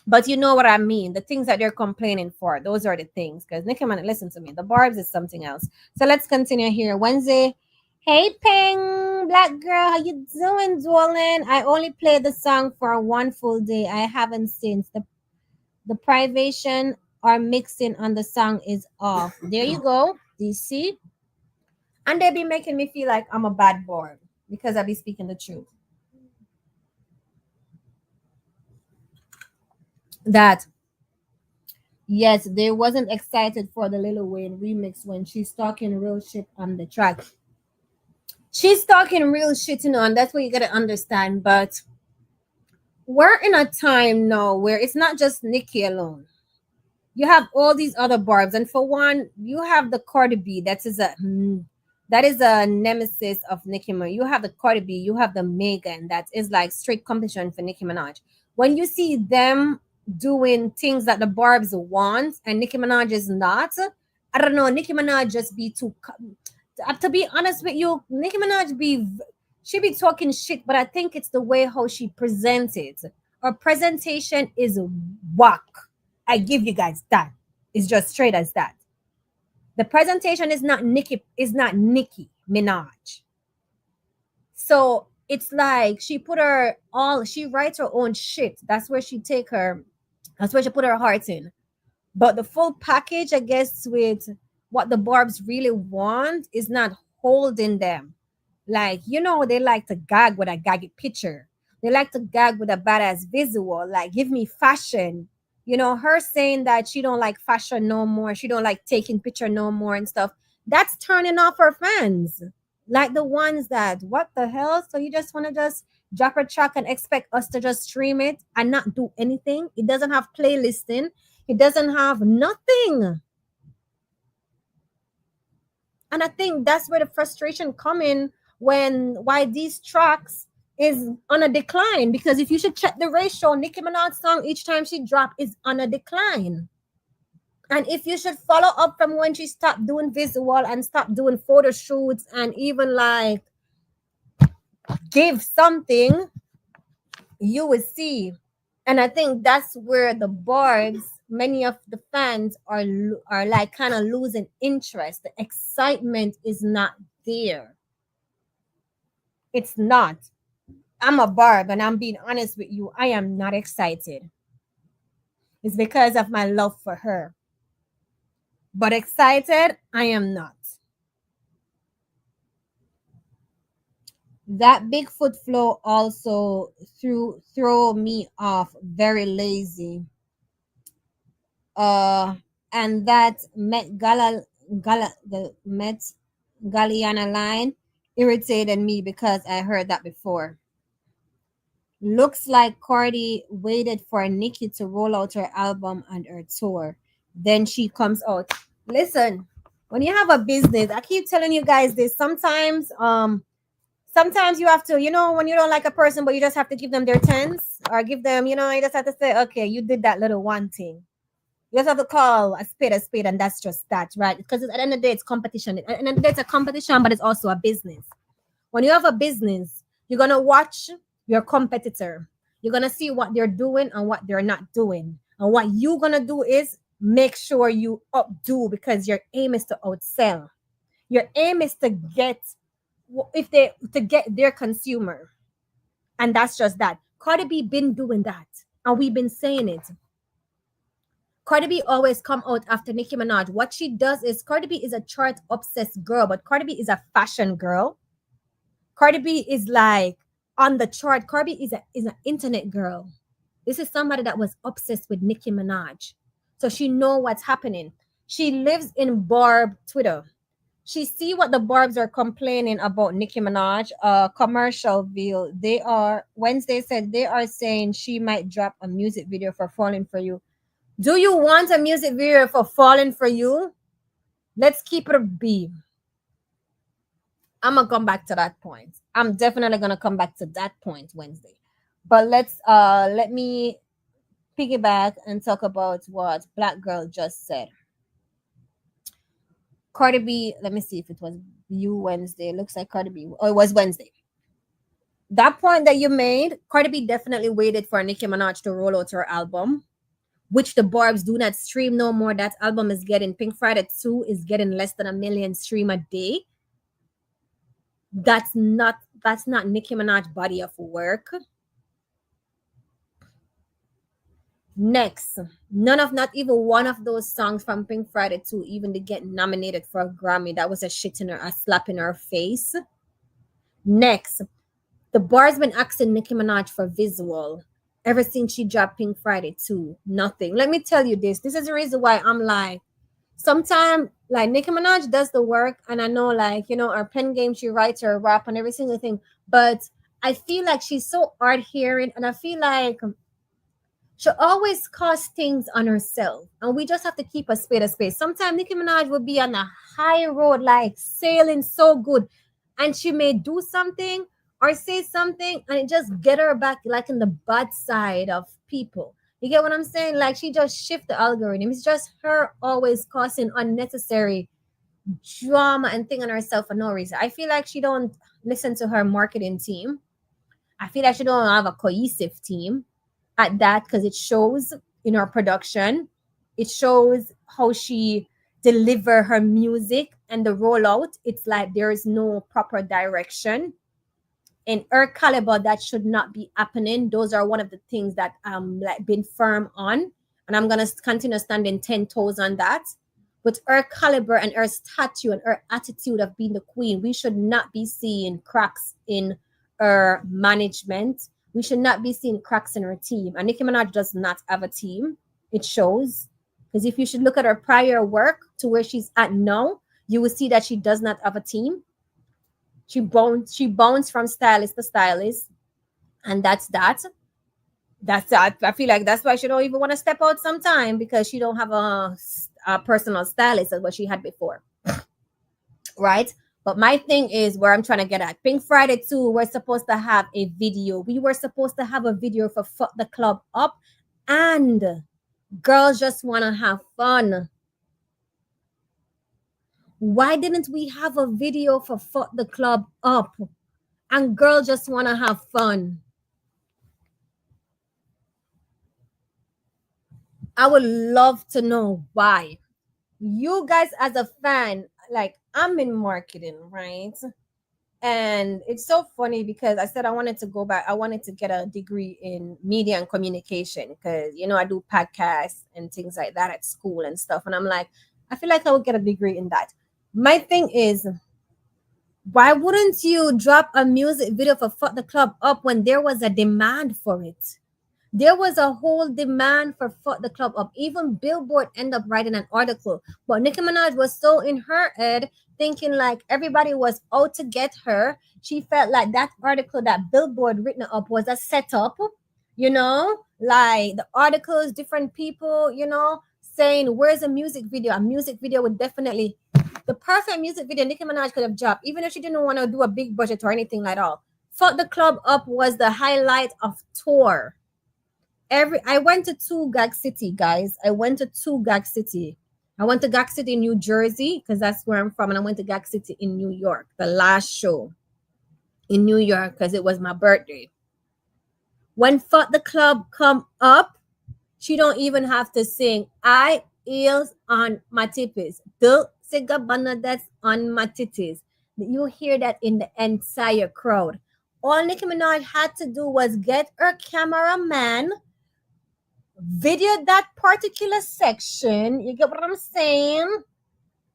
But you know what I mean. The things that they're complaining for, those are the things. Because Nicki Minaj, listen to me. The Barbz is something else. So let's continue here. Wednesday. Hey, Ping, black girl. How you doing, darling? I only played the song for one full day. I haven't since. The privation or mixing on the song is off. There you go. Do you see? And they be making me feel like I'm a bad boy because I be speaking the truth. That, yes, they wasn't excited for the Lil Wayne remix when she's talking real shit on the track. She's talking real shit, you know, and that's what you gotta understand. But we're in a time now where it's not just Nicki alone. You have all these other Barbz, and for one, you have the CARDI B. That is a nemesis of Nicki Minaj. You have the CARDI B. You have the Megan. That is like straight competition for Nicki Minaj. When you see them doing things that the Barbz want and Nicki Minaj is not, I don't know. Nicki Minaj just be too. To be honest with you, Nicki Minaj she be talking shit, but I think it's the way how she presents it. Her presentation is whack. I give you guys that. It's just straight as that. The presentation is not Nicki Minaj. So it's like she writes her own shit. That's where she put her heart in. But the full package, I guess, with what the Barbz really want is not holding them. Like, you know, they like to gag with a gaggy picture. They like to gag with a badass visual. Like, give me fashion. You know, her saying that she don't like fashion no more. She don't like taking picture no more and stuff. That's turning off her fans. Like the ones that, what the hell? So you just want to just drop a track and expect us to just stream it and not do anything? It doesn't have playlisting. It doesn't have nothing. And I think that's where the frustration come in, why these tracks is on a decline. Because if you should check the ratio, Nicki Minaj's song each time she drop is on a decline. And if you should follow up from when she stopped doing visual and stopped doing photo shoots and even like give something, you will see. And I think that's where the Barbz, many of the fans are like kind of losing interest. The excitement is not there. It's not. I'm a Barb, and I'm being honest with you. I am not excited. It's because of my love for her. But excited, I am not. That Bigfoot flow also throw me off. Very lazy. And that Met Galliana line irritated me because I heard that before. Looks like Cardi waited for Nicki to roll out her album and her tour. Then she comes out. Listen, when you have a business, I keep telling you guys this. Sometimes you have to, you know, when you don't like a person, but you just have to give them their tens or give them, you know, you just have to say, okay, you did that little one thing. You just have to call a spade, and that's just that, right? Because at the end of the day, it's competition. At the end of the day, it's a competition, but it's also a business. When you have a business, you're going to watch your competitor. You're going to see what they're doing and what they're not doing. And what you're going to do is make sure you outdo, because your aim is to outsell. Your aim is to get their consumer. And that's just that. Cardi B been doing that. And we've been saying it. Cardi B always come out after Nicki Minaj. What she does is, Cardi B is a chart obsessed girl, but Cardi B is a fashion girl. Cardi B is like on the chart. Cardi B is an internet girl. This is somebody that was obsessed with Nicki Minaj. So she know what's happening. She lives in Barb Twitter. She see what the Barbs are complaining about Nicki Minaj. Commercial view. They are Wednesday said they are saying she might drop a music video for Falling for You. Do you want a music video for Falling for You? Let's keep it a B. I'm gonna come back to that point. I'm definitely gonna come back to that point Wednesday. But let me piggyback and talk about what Black Girl just said. Cardi B, let me see if it was you Wednesday. It looks like Cardi B. Oh, it was Wednesday. That point that you made, Cardi B definitely waited for Nicki Minaj to roll out her album, which the Barbs do not stream no more. That album is getting Pink Friday 2 is getting less than 1 million stream a day. That's not Nicki Minaj body of work. Next, not even one of those songs from Pink Friday 2 even to get nominated for a Grammy. That was a slap in her face. Next, the Barb's been asking Nicki Minaj for visual ever since she dropped Pink Friday 2. Nothing. Let me tell you this. This is the reason why I'm like, sometimes like Nicki Minaj does the work, and I know like, you know, her pen game, she writes her rap and every single thing, but I feel like she's so hard hearing, and I feel like she always cause things on herself, and we just have to keep a spade a spade. Sometimes Nicki Minaj will be on a high road, like sailing so good, and she may do something or say something, and it just get her back like in the bad side of people. You get what I'm saying? Like she just shift the algorithm. It's just her always causing unnecessary drama and thing on herself for no reason. I feel like she don't listen to her marketing team. I feel like she don't have a cohesive team at that, because it shows in her production. It shows how she deliver her music and the rollout. It's like there is no proper direction. In her caliber, that should not be happening. Those are one of the things that I'm like been firm on, and I'm gonna continue standing 10 toes on that. With her caliber and her statue and her attitude of being the queen, we should not be seeing cracks in her management. We should not be seeing cracks in her team. And Nicki Minaj does not have a team. It shows. Because if you should look at her prior work to where she's at now, you will see that she does not have a team. She bounced from stylist to stylist. And that's that. That's that. I feel like that's why she don't even want to step out sometime, because she don't have a personal stylist as what she had before. Right? But my thing is where I'm trying to get at. Pink Friday 2, we're supposed to have a video. We were supposed to have a video for Fuck the Club Up. And girls just want to have fun. Why didn't we have a video for Fuck the Club Up? And girls just want to have fun. I would love to know why. You guys as a fan, like I'm in marketing, right? And it's so funny because I said I wanted to go back. I wanted to get a degree in media and communication because, you know, I do podcasts and things like that at school and stuff. And I'm like, I feel like I would get a degree in that. My thing is, why wouldn't you drop a music video for Fuck the Club Up when there was a demand for it? There was a whole demand for Fuck the Club Up. Even Billboard ended up writing an article. But Nicki Minaj was so in her head, thinking like everybody was out to get her. She felt like that article that Billboard written up was a setup, you know, like the articles, different people, you know, saying, where's a music video? A music video would definitely, the perfect music video Nicki Minaj could have dropped, even if she didn't want to do a big budget or anything like that. Fuck the Club Up was the highlight of tour. I went to 2 Gag City, guys. I went to 2 Gag City. I went to Gag City in New Jersey because that's where I'm from, and I went to Gag City in New York, the last show in New York because it was my birthday. When Fuck the Club come up, she don't even have to sing I heels on my titties. The cigar that's on my titties. You hear that in the entire crowd. All Nicki Minaj had to do was get her cameraman, video that particular section. You get what I'm saying?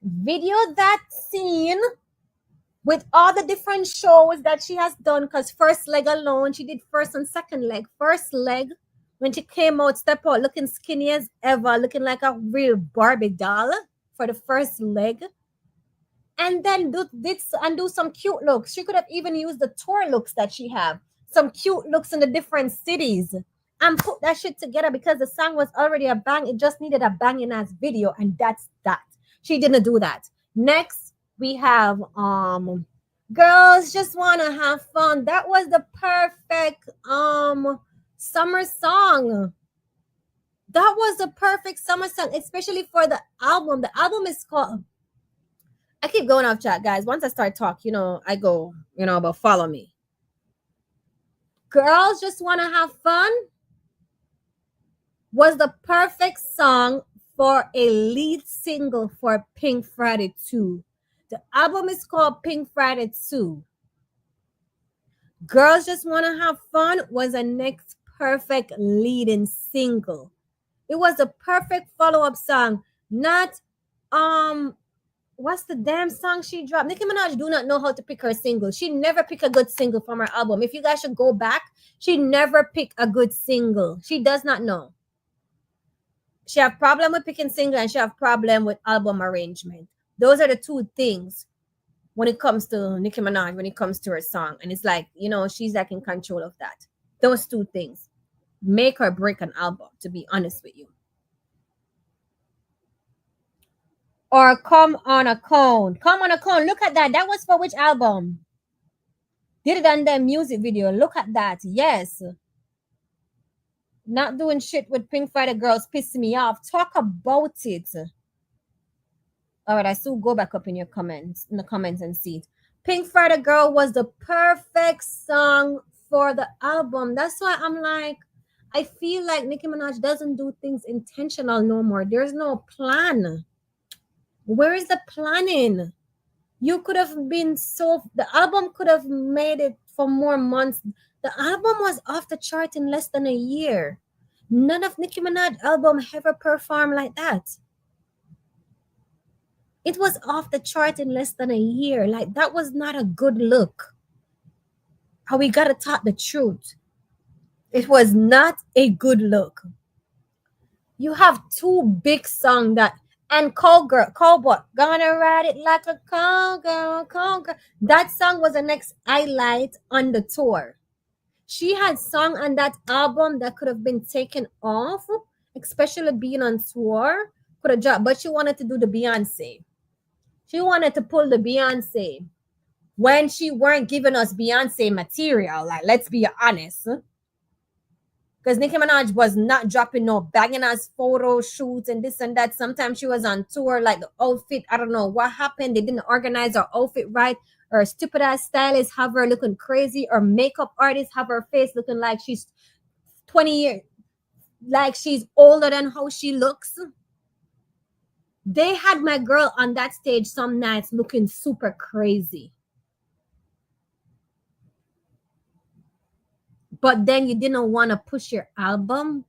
Video that scene with all the different shows that she has done. Because first leg alone, she did first and second leg. First leg, when she came out, step out, looking skinny as ever, looking like a real Barbie doll for the first leg. and then do some cute looks. She could have even used the tour looks that she have, some cute looks in the different cities, and put that shit together because the song was already a bang. It just needed a banging ass video, and that's that. She didn't do that. Next, we have Girls Just Wanna Have Fun. That was the perfect summer song. That was the perfect summer song, especially for the album. The album is called, I keep going off track, guys. Once I start talk, I go, but follow me. Girls Just Wanna Have Fun was the perfect song for a lead single for Pink Friday 2. The album is called Pink Friday 2. Girls Just Wanna Have Fun was a next perfect leading single. It was a perfect follow-up song. Not what's the damn song she dropped? Nicki Minaj do not know how to pick her single. She never pick a good single from her album. If you guys should go back, she never pick a good single. She does not know. She have problem with picking single, and she have problem with album arrangement. Those are the two things when it comes to Nicki Minaj, when it comes to her song. And it's like, she's like in control of that. Those two things make or break an album, to be honest with you. Or Come on a Cone. Come on a Cone. Look at that. That was for which album? Did it on the music video. Look at that. Yes. Not doing shit with Pink Friday Girls pissing me off. Talk about it. All right, I still go back up in the comments and see it. Pink Friday Girl was the perfect song for the album. That's why I'm like, I feel like Nicki Minaj doesn't do things intentional no more. There's no plan. Where is the planning? You could have been the album could have made it for more months. The album was off the chart in less than a year. None of Nicki Minaj album ever performed like that. It was off the chart in less than a year. Like, that was not a good look. How we gotta talk the truth. It was not a good look. You have two big songs and Call Boy, gonna ride it like a call girl. That song was the next highlight on the tour. She had song on that album that could have been taken off, especially being on tour. Could have dropped, but she wanted to do the Beyonce. She wanted to pull the Beyonce when she weren't giving us Beyonce material. Like, let's be honest. Because Nicki Minaj was not dropping no banging ass photo shoots and this and that. Sometimes she was on tour, like the outfit, I don't know what happened. They didn't organize her outfit right. Or stupid ass stylist have her looking crazy. Or makeup artist have her face looking like she's 20 years, like she's older than how she looks. They had my girl on that stage some nights looking super crazy. But then you didn't want to push your album.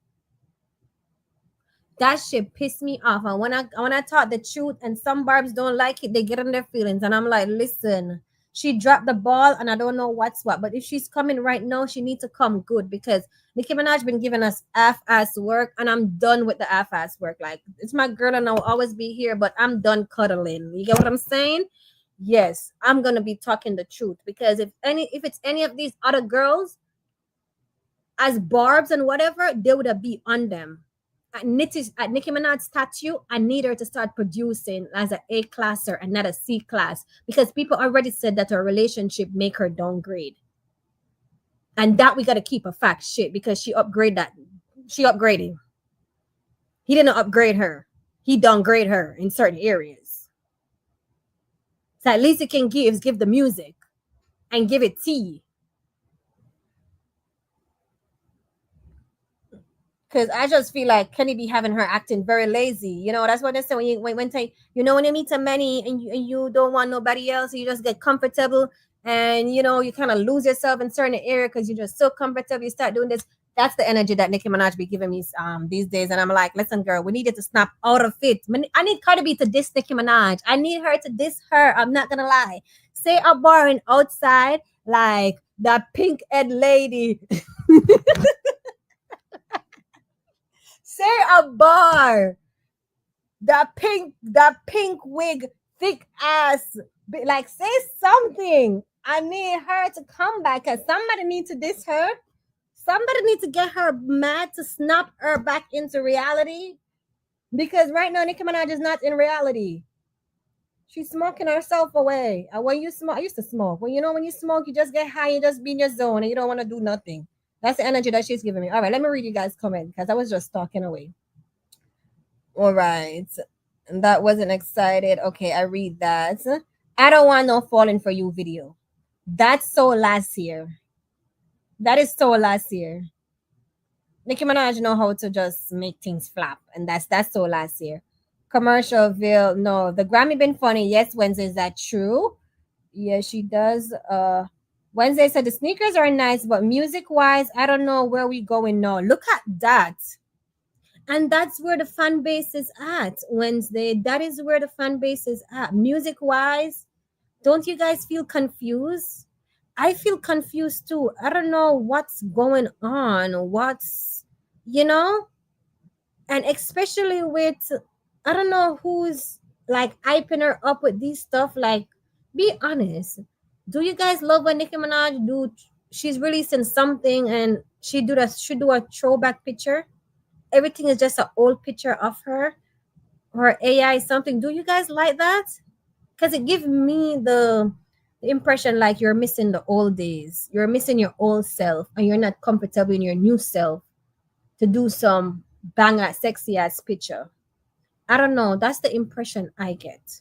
That shit pissed me off. And when I talk the truth and some Barbz don't like it, they get on their feelings. And I'm like, listen, she dropped the ball and I don't know what's what. But if she's coming right now, she needs to come good, because Nicki Minaj been giving us half-ass work, and I'm done with the half-ass work. Like, it's my girl and I'll always be here, but I'm done cuddling. You get what I'm saying? Yes, I'm gonna be talking the truth, because if it's any of these other girls as Barbz and whatever, they would have be on them. At Nicki Minaj's statue, I need her to start producing as an A-classer and not a C-class, because people already said that her relationship make her downgrade. And that we got to keep a fact shit, because she upgraded. He didn't upgrade her. He downgrade her in certain areas. So at least he can give the music and give it tea. Because I just feel like Kenny be having her acting very lazy. That's what they say when you meet a many and you don't want nobody else, you just get comfortable, and you kind of lose yourself in certain area because you're just so comfortable. You start doing this. That's the energy that Nicki Minaj be giving me these days. And I'm like, listen, girl, we needed to snap out of it. I need CARDI B to diss Nicki Minaj. I need her to diss her. I'm not gonna lie. Say a bar and outside like that pink head lady. Say a bar. That pink wig, thick ass Like, say something. I need her to come back because somebody needs to diss her. Somebody needs to get her mad to snap her back into reality. Because right now, Nicki Minaj is not in reality. She's smoking herself away. And when you smoke, I used to smoke. When you smoke, you just get high, you just be in your zone, and you don't want to do nothing. That's the energy that she's giving me. All right, let me read you guys' comment because I was just talking away. All right. And that wasn't excited. Okay, I read that. I don't want no falling for you video. That's so last year. That is so last year. Nicki Minaj know how to just make things flap, and that's so last year. Commercialville, no. The Grammy been funny. Yes, Wednesday, is that true? Yeah, she does. Wednesday said the sneakers are nice, but music wise, I don't know where we going now. Look at that. And that's where the fan base is at, Wednesday. That is where the fan base is at. Music wise, don't you guys feel confused? I feel confused too. I don't know what's going on. You know? And especially with, I don't know who's like hyping her up with these stuff. Like, be honest. Do you guys love when Nicki Minaj she's releasing something and she do a throwback picture? Everything is just an old picture of her or AI something. Do you guys like that? Because it gives me the impression like you're missing the old days. You're missing your old self and you're not comfortable in your new self to do some banger sexy ass picture. I don't know. That's the impression I get.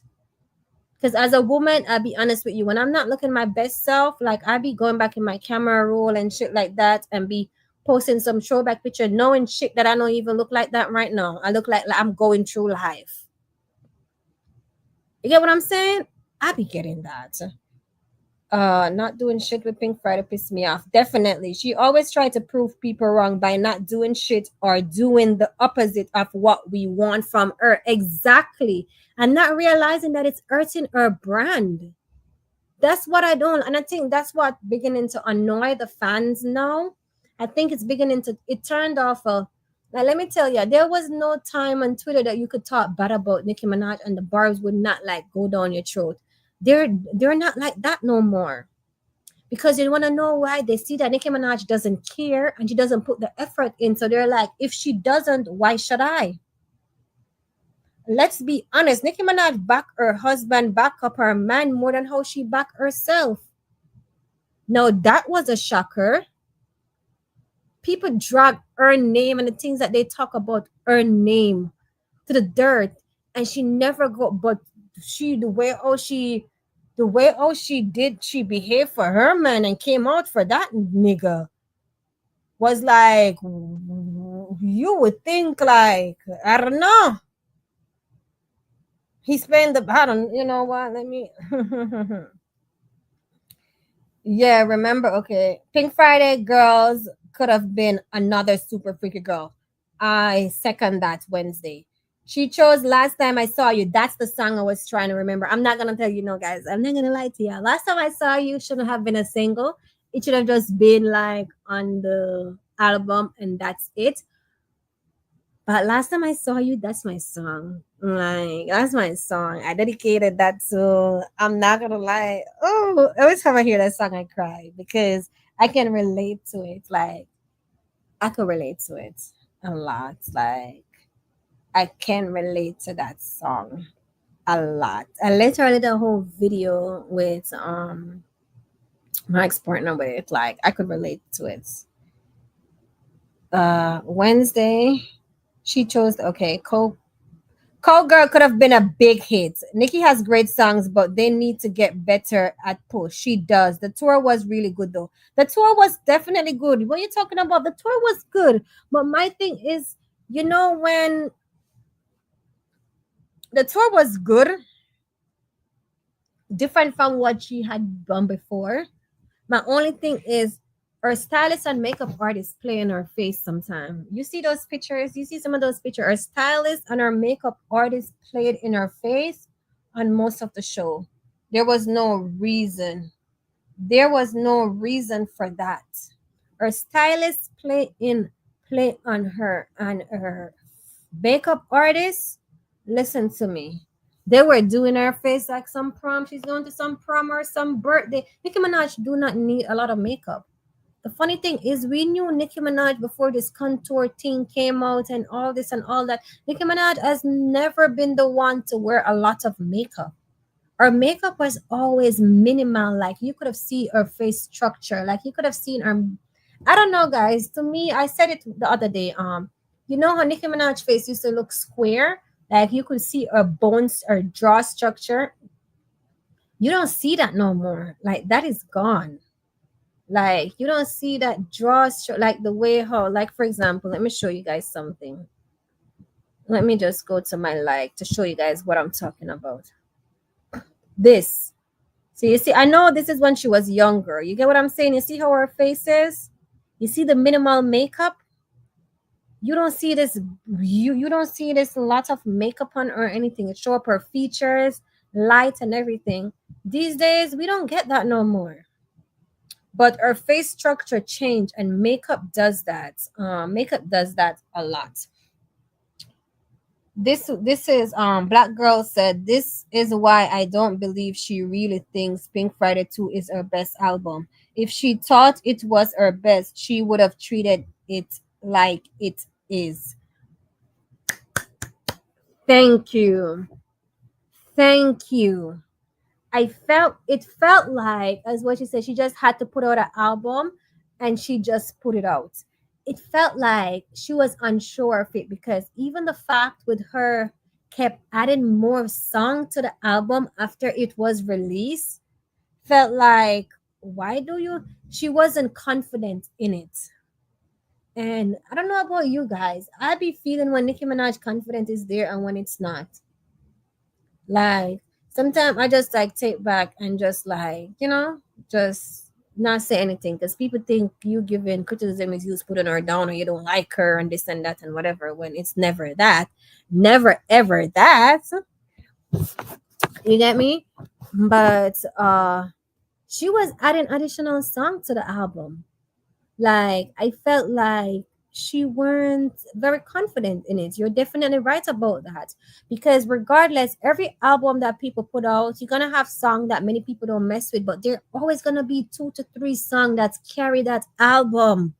Because as a woman, I'll be honest with you, when I'm not looking my best self, like I be going back in my camera roll and shit like that and be posting some throwback picture, knowing shit that I don't even look like that right now. I look like I'm going through life. You get what I'm saying? I be getting that. Not doing shit with Pink Friday pissed me off. Definitely. She always tried to prove people wrong by not doing shit or doing the opposite of what we want from her. Exactly. And not realizing that it's hurting her brand. That's what I don't, and I think that's what beginning to annoy the fans now. I think it's beginning to, it turned off now let me tell you, there was no time on Twitter that you could talk bad about Nicki Minaj and the Barbz would not like go down your throat. They're not like that no more. Because you want to know why? They see that Nicki Minaj doesn't care and she doesn't put the effort in. So they're like, if she doesn't, why should I? Let's be honest. Nicki Minaj back her husband, back up her man more than how she back herself. Now that was a shocker. People drag her name and the things that they talk about her name to the dirt, and she never go. But the way how she behaved for her man and came out for that nigga was like, you would think like, I don't know. He spent the, I don't, you know what? Let me. Yeah, remember? Okay, Pink Friday girls could have been another super freaky girl. I second that. Wednesday. She chose Last Time I Saw You. That's the song I was trying to remember. I'm not gonna tell you, no, guys. I'm not gonna lie to you. Last Time I Saw You shouldn't have been a single. It should have just been like on the album, and that's it. But Last Time I Saw You, that's my song. Like, that's my song. I dedicated that to, I'm not gonna lie. Oh, every time I hear that song, I cry because I can relate to it. Like, I could relate to it a lot. Like, I can relate to that song a lot. I literally did a whole video with my ex-partner with it. Like, I could relate to it. Wednesday, she chose, okay, Call Girl could have been a big hit. Nicki has great songs, but they need to get better at push. She does. The tour was really good, though. The tour was definitely good. What are you talking about? The tour was good. But my thing is, when the tour was good, different from what she had done before. My only thing is, her stylist and makeup artist play in her face sometimes. You see those pictures? You see some of those pictures? Her stylist and her makeup artist played in her face on most of the show. There was no reason. There was no reason for that. Her stylist play on her, and her makeup artist, listen to me. They were doing her face like some prom. She's going to some prom or some birthday. Nicki Minaj do not need a lot of makeup. The funny thing is, we knew Nicki Minaj before this contour thing came out and all this and all that. Nicki Minaj has never been the one to wear a lot of makeup. Her makeup was always minimal. Like you could have seen her face structure. Like you could have seen her. I don't know, guys. To me, I said it the other day. You know how Nicki Minaj face used to look square? Like you could see her bones, her jaw structure. You don't see that no more. Like that is gone. Like you don't see that like the way how, like for example, let me show you guys something. Let me just go to my like to show you guys what I'm talking about. This. So you see, I know this is when she was younger. You get what I'm saying? You see how her face is? You see the minimal makeup? You don't see this, you don't see this lot of makeup on her or anything. It show up her features, light and everything. These days we don't get that no more. But her face structure changed, and makeup does that. Makeup does that a lot. This is Black Girl said, this is why I don't believe she really thinks Pink Friday 2 is her best album. If she thought it was her best, she would have treated it like it is. Thank you. Thank you. It felt like, as what she said, she just had to put out an album and she just put it out. It felt like she was unsure of it, because even the fact with her kept adding more song to the album after it was released felt like, why do you, she wasn't confident in it. And I don't know about you guys, I be feeling when Nicki Minaj confident is there and when it's not. Like sometimes I just like take back and just like, just not say anything, because people think you giving criticism is you putting her down or you don't like her and this and that and whatever, when it's never that. Never ever that. You get me? But she was adding additional song to the album. Like I felt like she weren't very confident in it. You're definitely right about that, because regardless, every album that people put out, you're gonna have song that many people don't mess with, but there always gonna be 2 to 3 songs that carry that album.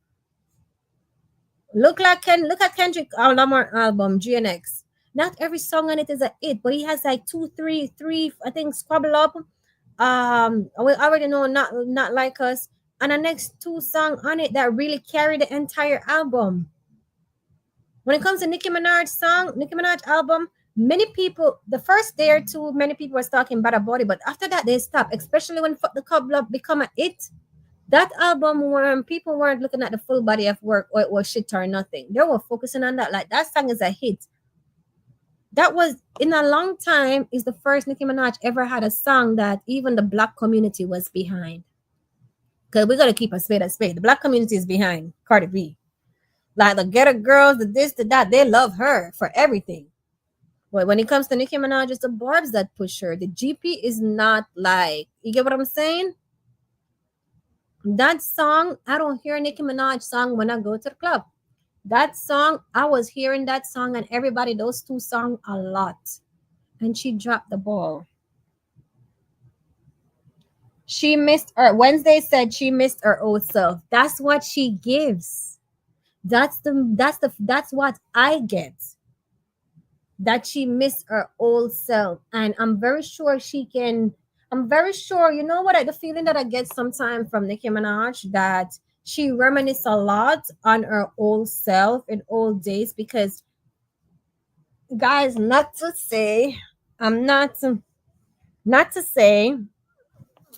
Look at Kendrick Lamar album GNX. Not every song on it is a hit, but he has like 2, 3, I think, Squabble Up. We already know not like us, and the next 2 songs on it that really carry the entire album. When it comes to Nicki Minaj album, many people, the first day or two, many people was talking bad about it, but after that they stopped, especially when Fuck the Club become a hit. That album, when people weren't looking at the full body of work or it was shit or nothing, they were focusing on that. Like that song is a hit. That was, in a long time, is the first Nicki Minaj ever had a song that even the Black community was behind. Because we got to keep a spade a spade. The Black community is behind Cardi B. Like the ghetto girls, the this, the that, they love her for everything. But when it comes to Nicki Minaj, it's the Barbz that push her. The GP is not like, you get what I'm saying? That song, I don't hear Nicki Minaj song when I go to the club. That song, I was hearing that song and everybody, those 2 songs a lot. And she dropped the ball. She missed her. Wednesday said she missed her old self. That's what she gives. That's what I get. That she missed her old self. And I'm very sure you know what, the feeling that I get sometimes from Nicki Minaj, that she reminisces a lot on her old self in old days, because guys, not to say,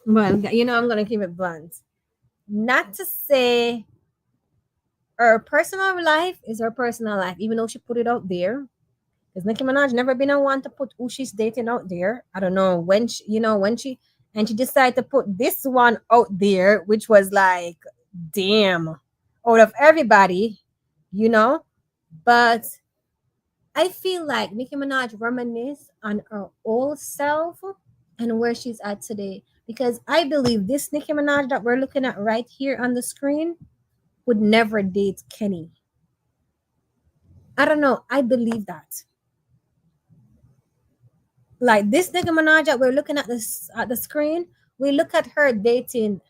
well, I'm gonna keep it blunt. Not to say her personal life is her personal life, even though she put it out there. Because Nicki Minaj never been a one to put who she's dating out there. I don't know when she decided to put this one out there, which was like, damn, out of everybody, But I feel like Nicki Minaj reminisce on her old self and where she's at today. Because I believe this Nicki Minaj that we're looking at right here on the screen would never date Kenny. I don't know. I believe that. Like this Nicki Minaj that we're looking at this at the screen, we look at her dating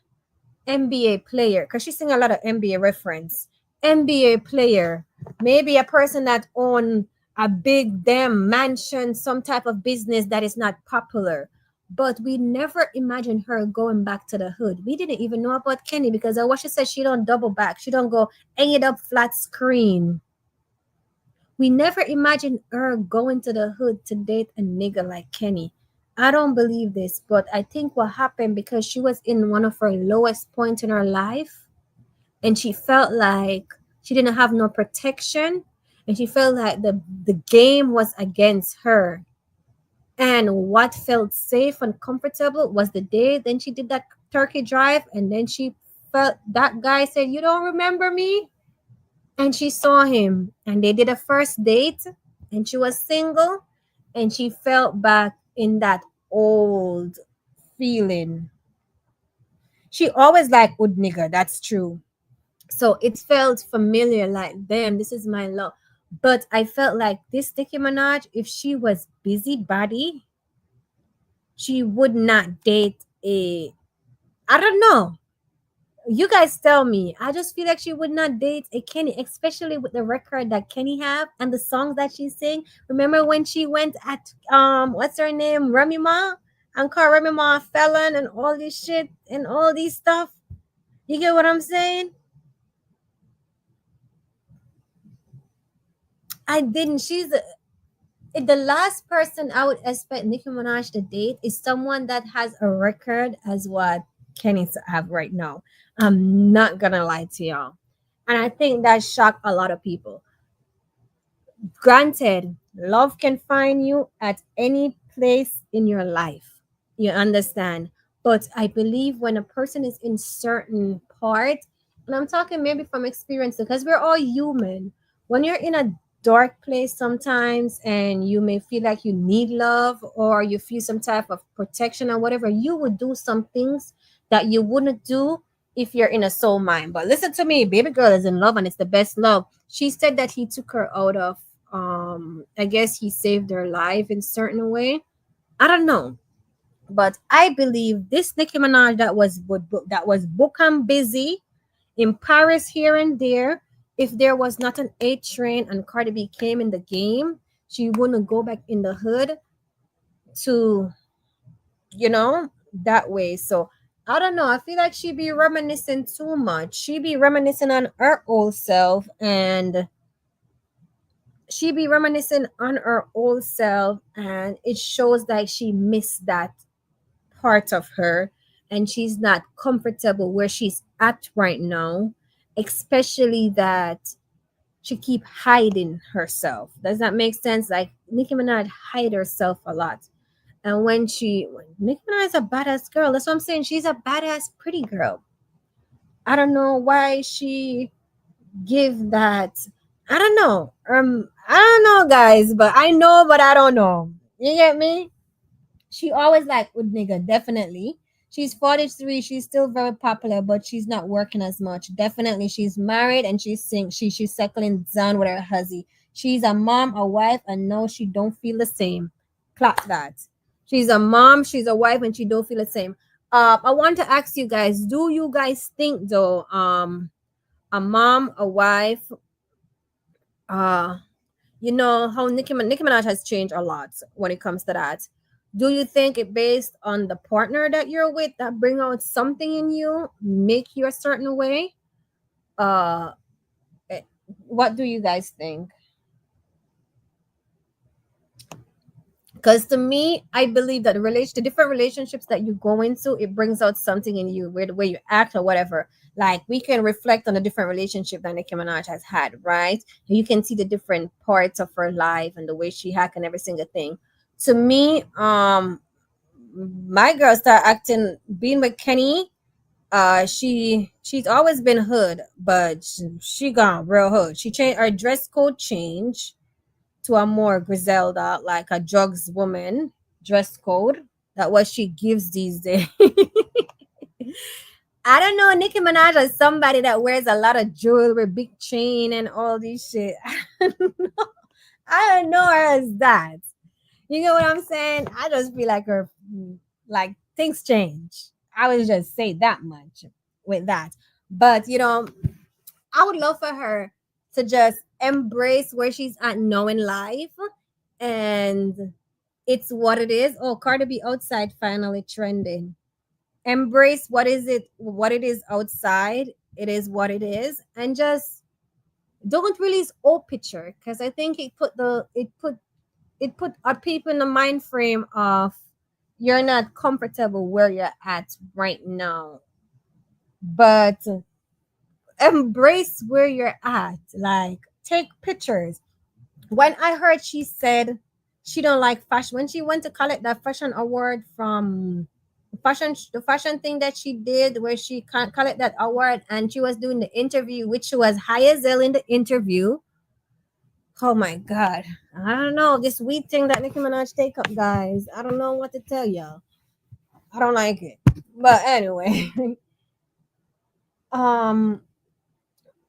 NBA player because she sing a lot of NBA reference. NBA player, maybe a person that own a big damn mansion, some type of business that is not popular. But we never imagined her going back to the hood. We didn't even know about Kenny because what she said, she don't double back. She don't go hang it up flat screen. We never imagined her going to the hood to date a nigga like Kenny. I don't believe this, but I think what happened because she was in one of her lowest points in her life and she felt like she didn't have no protection and she felt like the game was against her. And what felt safe and comfortable was the day then she did that turkey drive and then she felt that guy said, "You don't remember me?" And she saw him and they did a first date and she was single and she felt back in that old feeling. She always liked wood nigger, that's true. So it felt familiar, like, damn, this is my love. But I felt like this Nicki Minaj, if she was busybody, she would not date a, I don't know. You guys tell me. I just feel like she would not date a Kenny, especially with the record that Kenny have and the songs that she sing. Remember when she went at what's her name, Remy Ma, and called Remy Ma a felon and all this shit and all these stuff. You get what I'm saying? I didn't. The last person I would expect Nicki Minaj to date is someone that has a record as what Kenny's have right now. I'm not gonna lie to y'all. And I think that shocked a lot of people. Granted, love can find you at any place in your life. You understand? But I believe when a person is in certain part, and I'm talking maybe from experience because we're all human. When you're in a dark place sometimes and you may feel like you need love or you feel some type of protection or whatever, you would do some things that you wouldn't do if you're in a soul mind. But listen to me, baby girl is in love and it's the best love. She said that he took her out of I guess he saved her life in certain way. I don't know. But I believe this Nicki Minaj that was book and busy in Paris here and there. If there was not an A train and Cardi B came in the game, she wouldn't go back in the hood to, that way. So I don't know. I feel like she be reminiscing too much. She be reminiscing on her old self and it shows that she missed that part of her and she's not comfortable where she's at right now, especially that she keep hiding herself. Does that make sense? Like Nicki Minaj hide herself a lot. And when Nicki Minaj is a badass girl, that's what I'm saying. She's a badass pretty girl. I don't know why she give that. I don't know. I don't know, guys, but I know, but I don't know. You get me? She always like with nigga, definitely. She's 43. She's still very popular, but she's not working as much. Definitely, she's married and she's settling down with her husband. She's a mom, a wife, and no, she don't feel the same. Clap that. She's a mom, she's a wife, and she don't feel the same. I want to ask you guys: do you guys think though, a mom, a wife, how Nicki Minaj has changed a lot when it comes to that. Do you think it based on the partner that you're with that bring out something in you, make you a certain way? What do you guys think? Because to me, I believe that the different relationships that you go into, it brings out something in you, where the way you act or whatever. Like we can reflect on the different relationship that Nicki Minaj has had, right? You can see the different parts of her life and the way she hack and every single thing. To me, my girl started acting, being with Kenny. She's always been hood, but she gone real hood. She changed her dress code, change to a more Griselda, like a drugs woman dress code. That what she gives these days. I don't know. Nicki Minaj is somebody that wears a lot of jewelry, big chain, and all this shit. I don't know her as that. You know what I'm saying? I just feel like her, like things change. I would just say that much with that. But I would love for her to just embrace where she's at now in life, and it's what it is. Oh, Cardi B outside finally trending. Embrace what it is outside. It is what it is, and just don't release old picture, because I think it put our people in the mind frame of you're not comfortable where you're at right now, but embrace where you're at. Like, take pictures. When I heard she said she don't like fashion, when she went to collect that fashion award from the fashion thing that she did, where she can't collect that award, and she was doing the interview, which was high as hell in the interview. Oh my god. I don't know. This weed thing that Nicki Minaj take up, guys. I don't know what to tell y'all. I don't like it. But anyway. um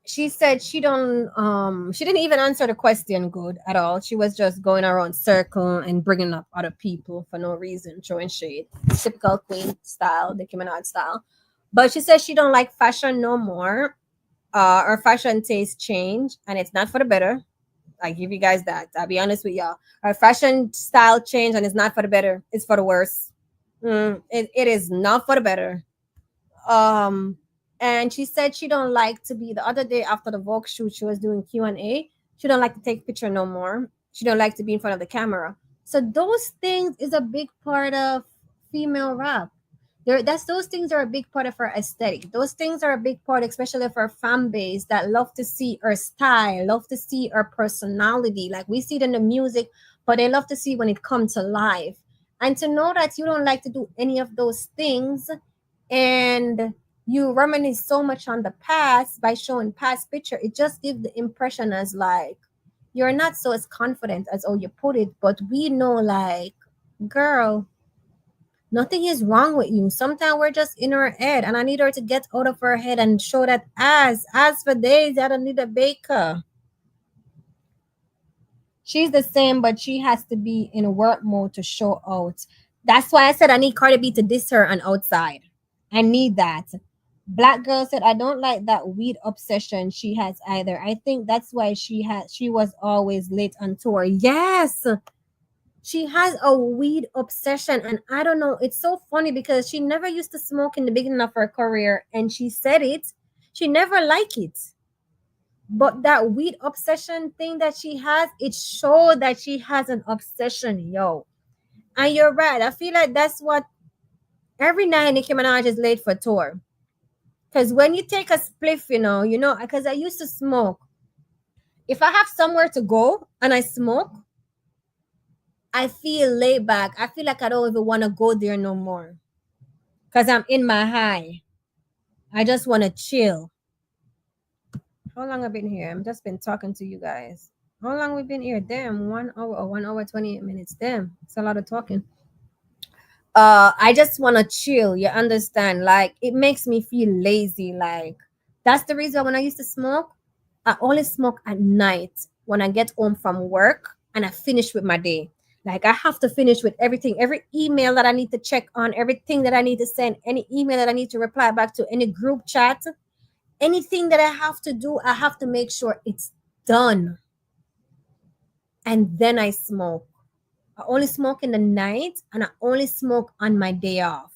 she said she didn't even answer the question good at all. She was just going around circle and bringing up other people for no reason, throwing shade. Typical queen style, Nicki Minaj style. But she says she don't like fashion no more. Her fashion taste changed, and it's not for the better. I give you guys that. I'll be honest with y'all. Her fashion style changed, and it's not for the better. It's for the worse. It is not for the better. Um, and she said she don't like to be. The other day after the Vogue shoot, she was doing Q&A. She don't like to take picture no more. She don't like to be in front of the camera. So those things is a big part of female rap. Those things are a big part of her aesthetic. Those things are a big part, especially for her fan base that love to see her style, love to see her personality. Like, we see it in the music, but they love to see when it comes to life. And to know that you don't like to do any of those things, and you reminisce so much on the past by showing past picture, it just gives the impression as like you're not so as confident as you put it. But we know, like, girl, nothing is wrong with you. Sometimes we're just in her head, and I need her to get out of her head and show that as for days, I don't need a baker. She's the same, but she has to be in work mode to show out. That's why I said I need Cardi B to diss her on outside. I need that. Black girl said, I don't like that weed obsession she has either. I think that's why she was always late on tour. Yes, she has a weed obsession, and I don't know. It's so funny because she never used to smoke in the beginning of her career, and she said it. She never liked it. But that weed obsession thing that she has, it showed that she has an obsession, yo. And you're right. I feel like that's what every night Nicki Minaj is late for tour. Because when you take a spliff, because I used to smoke. If I have somewhere to go and I smoke, I feel laid back. I feel like I don't even want to go there no more. Because I'm in my high. I just want to chill. How long have I been here? I've just been talking to you guys. How long we been here? Damn, 1 hour or 1 hour, 28 minutes. Damn, it's a lot of talking. I just want to chill. You understand? Like, it makes me feel lazy. Like, that's the reason when I used to smoke, I only smoke at night when I get home from work and I finish with my day. Like, I have to finish with everything, every email that I need to check on, everything that I need to send, any email that I need to reply back to, any group chat, anything that I have to do, I have to make sure it's done. And then I smoke. I only smoke in the night, and I only smoke on my day off.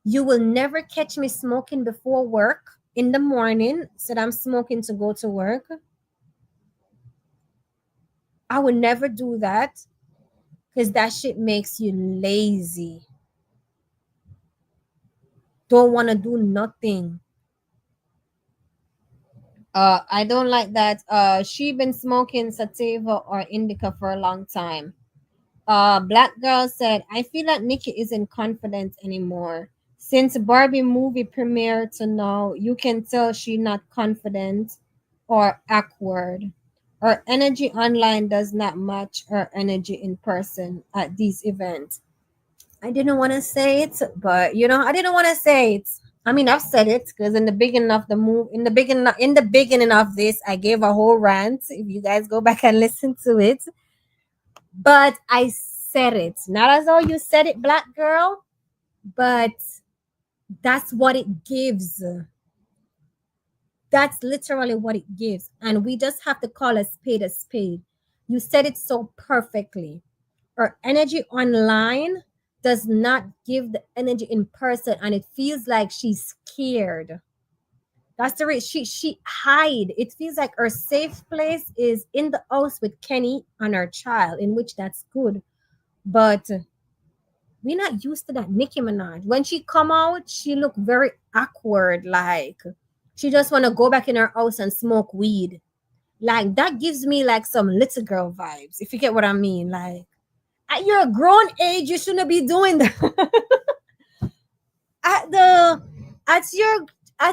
You will never catch me smoking before work in the morning, so that I'm smoking to go to work. I would never do that because that shit makes you lazy. Don't want to do nothing. I don't like that. She been smoking sativa or indica for a long time. Black girl said, I feel like Nicki isn't confident anymore. Since Barbie movie premiere to now, you can tell she not confident or awkward. Her energy online does not match her energy in person at these events. I didn't want to say it, but I didn't want to say it. I mean, I've said it because in the beginning of the beginning of this, I gave a whole rant. If you guys go back and listen to it, but I said it. Not as though you said it, black girl, but that's what it gives. That's literally what it gives. And we just have to call a spade a spade. You said it so perfectly. Her energy online does not give the energy in person, and it feels like she's scared. That's the reason she hide. It feels like her safe place is in the house with Kenny and her child, in which that's good. But we're not used to that. Nicki Minaj, when she come out, she look very awkward, like she just want to go back in her house and smoke weed. Like that gives me like some little girl vibes, if you get what I mean. Like at your grown age, you shouldn't be doing that. at the at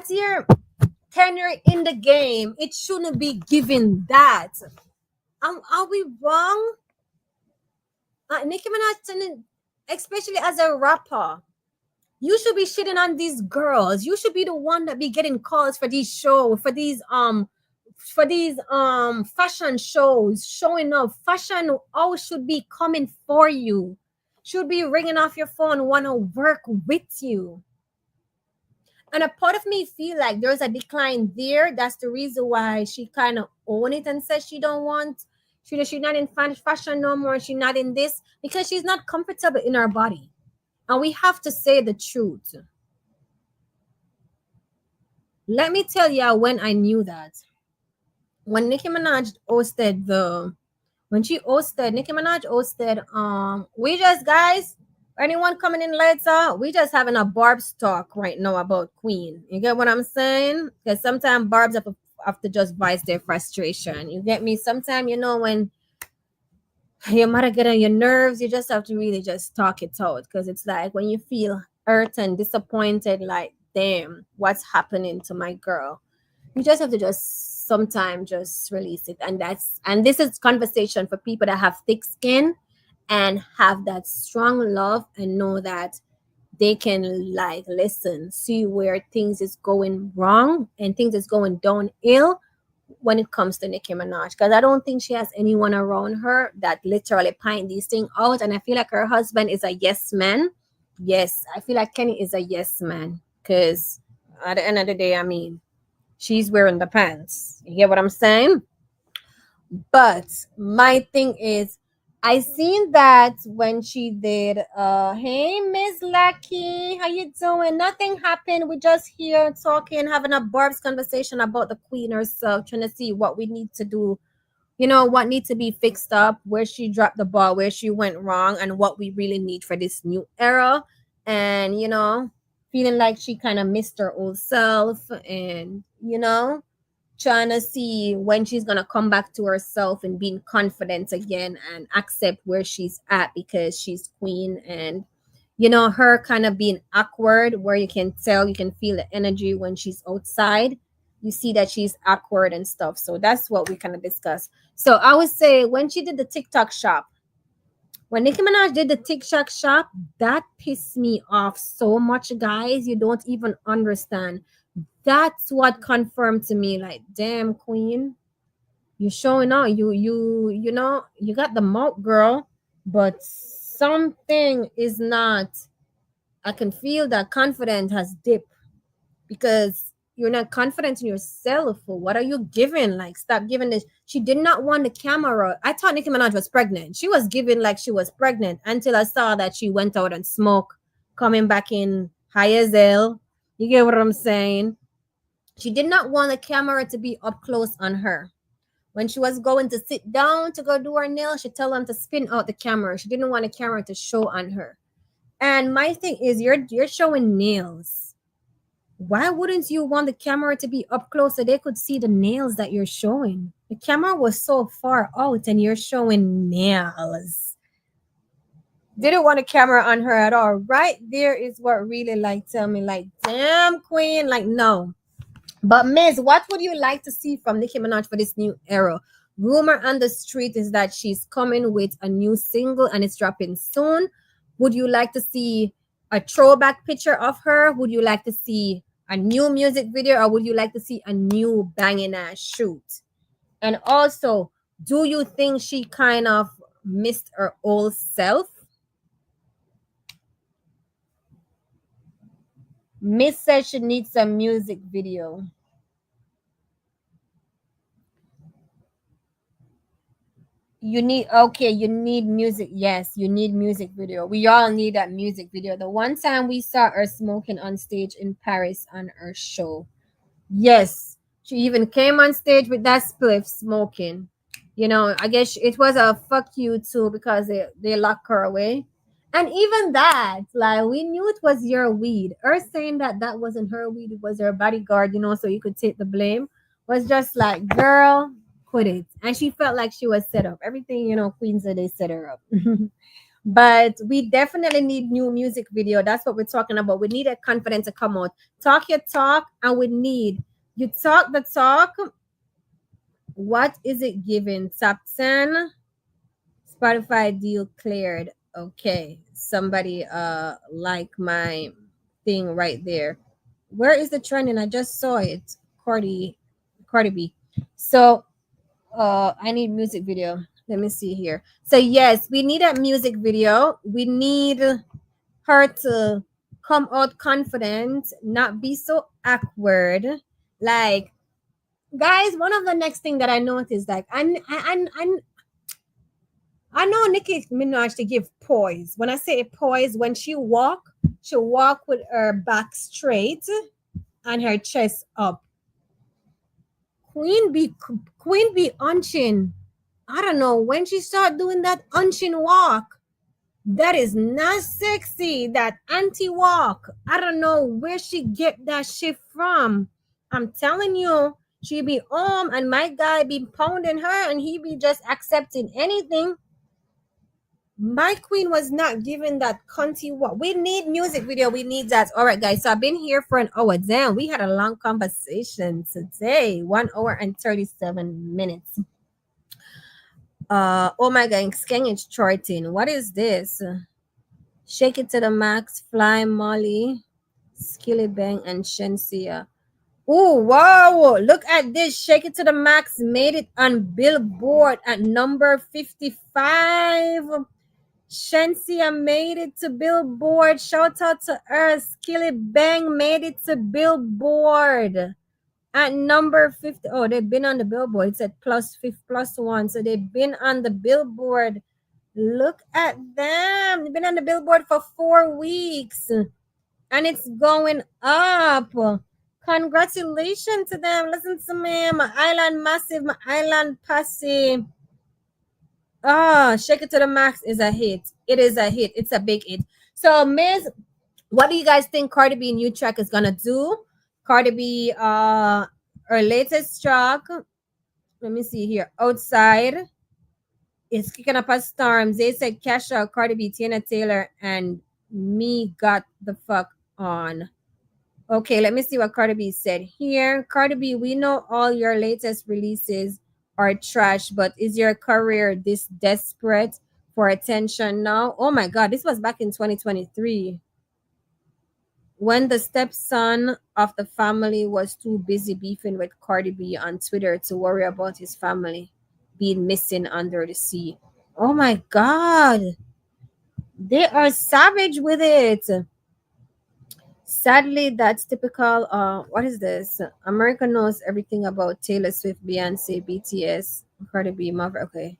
your tenure in the game, it shouldn't be given that. Are we wrong? Nicki Minaj, especially as a rapper, you should be shitting on these girls. You should be the one that be getting calls for these shows, for these fashion shows, showing up. Fashion always should be coming for you. Should be ringing off your phone, want to work with you. And a part of me feel like there's a decline there. That's the reason why she kind of own it and says she don't want. She's not in fashion no more. She's not in this because she's not comfortable in her body. And we have to say the truth. Let me tell you when I knew that. When Nicki Minaj hosted we just, guys, anyone coming in later, we just having a Barbz talk right now about Queen. You get what I'm saying? Because sometimes Barbz have to just voice their frustration. You get me? Sometimes, when your mother get on your nerves, you just have to really just talk it out. Because it's like when you feel hurt and disappointed, like, damn, what's happening to my girl? You just have to just sometimes just release it. And this is conversation for people that have thick skin and have that strong love and know that they can like listen, see where things is going wrong and things is going downhill when it comes to Nicki Minaj. Because I don't think she has anyone around her that literally pint these things out. And I feel like her husband is a yes man. Yes, I feel like Kenny is a yes man. Because at the end of the day, I mean, she's wearing the pants. You get what I'm saying? But my thing is, I seen that when she did hey Miss Lucky, how you doing? Nothing happened. We just here talking, having a Barb's conversation about the Queen herself, trying to see what we need to do, what needs to be fixed up, where she dropped the ball, where she went wrong, and what we really need for this new era. And feeling like she kind of missed her old self, and trying to see when she's going to come back to herself and being confident again and accept where she's at because she's Queen. And her kind of being awkward, where you can feel the energy when she's outside. You see that she's awkward and stuff. So that's what we kind of discuss. So I would say when she did the TikTok shop, when Nicki Minaj did the TikTok shop, that pissed me off so much, guys. You don't even understand. That's what confirmed to me, like, damn, Queen, you showing out. You got the mouth, girl, but something is not. I can feel that confidence has dipped because you're not confident in yourself. What are you giving? Like, stop giving this. She did not want the camera. I thought Nicki Minaj was pregnant. She was giving like she was pregnant until I saw that she went out and smoked, coming back in high as hell. You get what I'm saying? She did not want the camera to be up close on her. When she was going to sit down to go do her nails, she told them to spin out the camera. She didn't want the camera to show on her. And my thing is, you're showing nails. Why wouldn't you want the camera to be up close so they could see the nails that you're showing? The camera was so far out and you're showing nails. Didn't want a camera on her at all. Right there is what really like tell me like, damn, Queen, like, no. But Miss, what would you like to see from Nicki Minaj for this new era? Rumor on the street is that she's coming with a new single and it's dropping soon. Would you like to see a throwback picture of her? Would you like to see a new music video, or would you like to see a new banging ass shoot? And also, do you think she kind of missed her old self. Miss says she needs a music video. You need, okay, you need music. Yes, you need music video. We all need that music video. The one time we saw her smoking on stage in Paris on her show. Yes, she even came on stage with that spliff smoking. You know, I guess it was a fuck you too because they locked her away. And even that, like, we knew it was your weed. Her saying that that wasn't her weed, it was her bodyguard, you know, so you could take the blame, was just like, girl, quit it. And she felt like she was set up. Everything, you know, Queen said they set her up. But we definitely need new music video. That's what we're talking about. We need a confidence to come out. Talk your talk, and we need you talk the talk. What is it giving? Top 10 Spotify deal cleared. Okay, somebody like my thing right there. Where is the trending? I just saw it. Cardi B. So I need music video. Let me see here. So yes, we need a music video. We need her to come out confident, not be so awkward. Like, guys, one of the next thing that I noticed, like, I know Nicki Minaj to give poise. When I say poise, when she walk with her back straight and her chest up. Queen be unching. I don't know when she start doing that unching walk. That is not sexy. That anti walk. I don't know where she get that shit from. I'm telling you, she be home and my guy be pounding her and he be just accepting anything. My queen was not given that cunty walk. We need music video. We need that. All right, guys. So I've been here for an hour. Damn, we had a long conversation today. 1 hour and 37 minutes. Oh my god, Skeng is charting. What is this? Shake It to the Max, Fly Molly, Skilly Bang, and Shensia. Oh wow, look at this. Shake It to the Max made it on Billboard at number 55. Shensia made it to Billboard. Shout out to her. Skilly Bang made it to Billboard at number 50. Oh, they've been on the Billboard. It's at +1. So they've been on the Billboard. Look at them. They've been on the Billboard for 4 weeks. And it's going up. Congratulations to them. Listen to me. My Island Massive, my Island Posse. Shake It to the Max is a hit. It is a hit. It's a big hit. So, Miss, what do you guys think Cardi B new track is gonna do? Cardi B, her latest track. Let me see here. Outside is kicking up a storm. They said Cash Out, Cardi B, Tina Taylor, and me got the fuck on. Okay, let me see what Cardi B said here. Cardi B, we know all your latest releases are trash, but is your career this desperate for attention now? Oh my god, this was back in 2023 when the stepson of the family was too busy beefing with Cardi B on Twitter to worry about his family being missing under the sea. Oh my god, they are savage with it. Sadly, that's typical. What is this? America knows everything about Taylor Swift, Beyonce, BTS, Cardi B, Mother. Okay.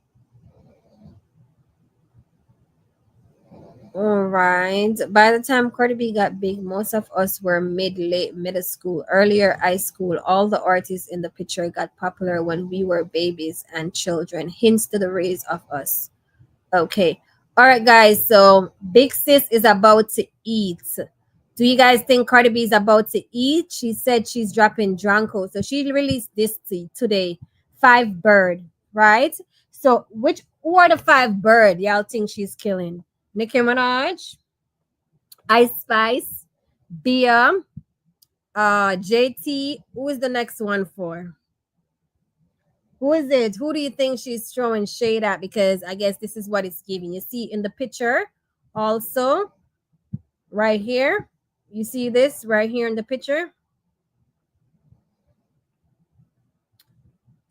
All right. By the time Cardi B got big, most of us were late middle school, earlier high school. All the artists in the picture got popular when we were babies and children. Hints to the raise of us. Okay. All right, guys. So Big Sis is about to eat. Do you guys think Cardi B is about to eat? She said she's dropping Dranko. So she released this today. 5 bird, right? So who are the 5 bird y'all think she's killing? Nicki Minaj, Ice Spice, Bia, JT. Who is the next one for? Who is it? Who do you think she's throwing shade at? Because I guess this is what it's giving. You see in the picture also right here. You see this right here in the picture?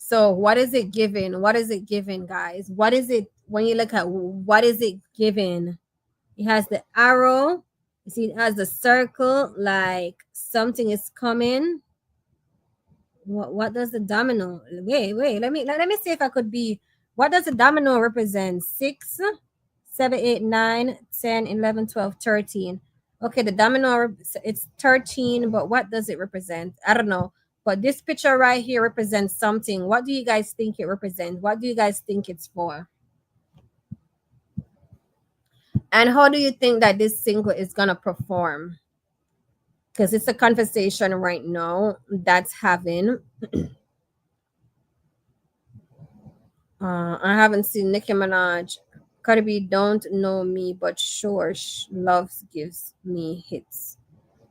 So what is it giving? What is it giving, guys? What is it when you look at what is it giving? It has the arrow. You see, it has the circle, like something is coming. What does the domino? Wait. Let me see if I could be. What does the domino represent? 6, 7, 8, 9, 10, 11, 12, 13. Okay, the domino, it's 13, but what does it represent? I don't know. But this picture right here represents something. What do you guys think it represents? What do you guys think it's for? And how do you think that this single is going to perform? Because it's a conversation right now that's having. I haven't seen Nicki Minaj. Cardi B don't know me, but sure, loves gives me hits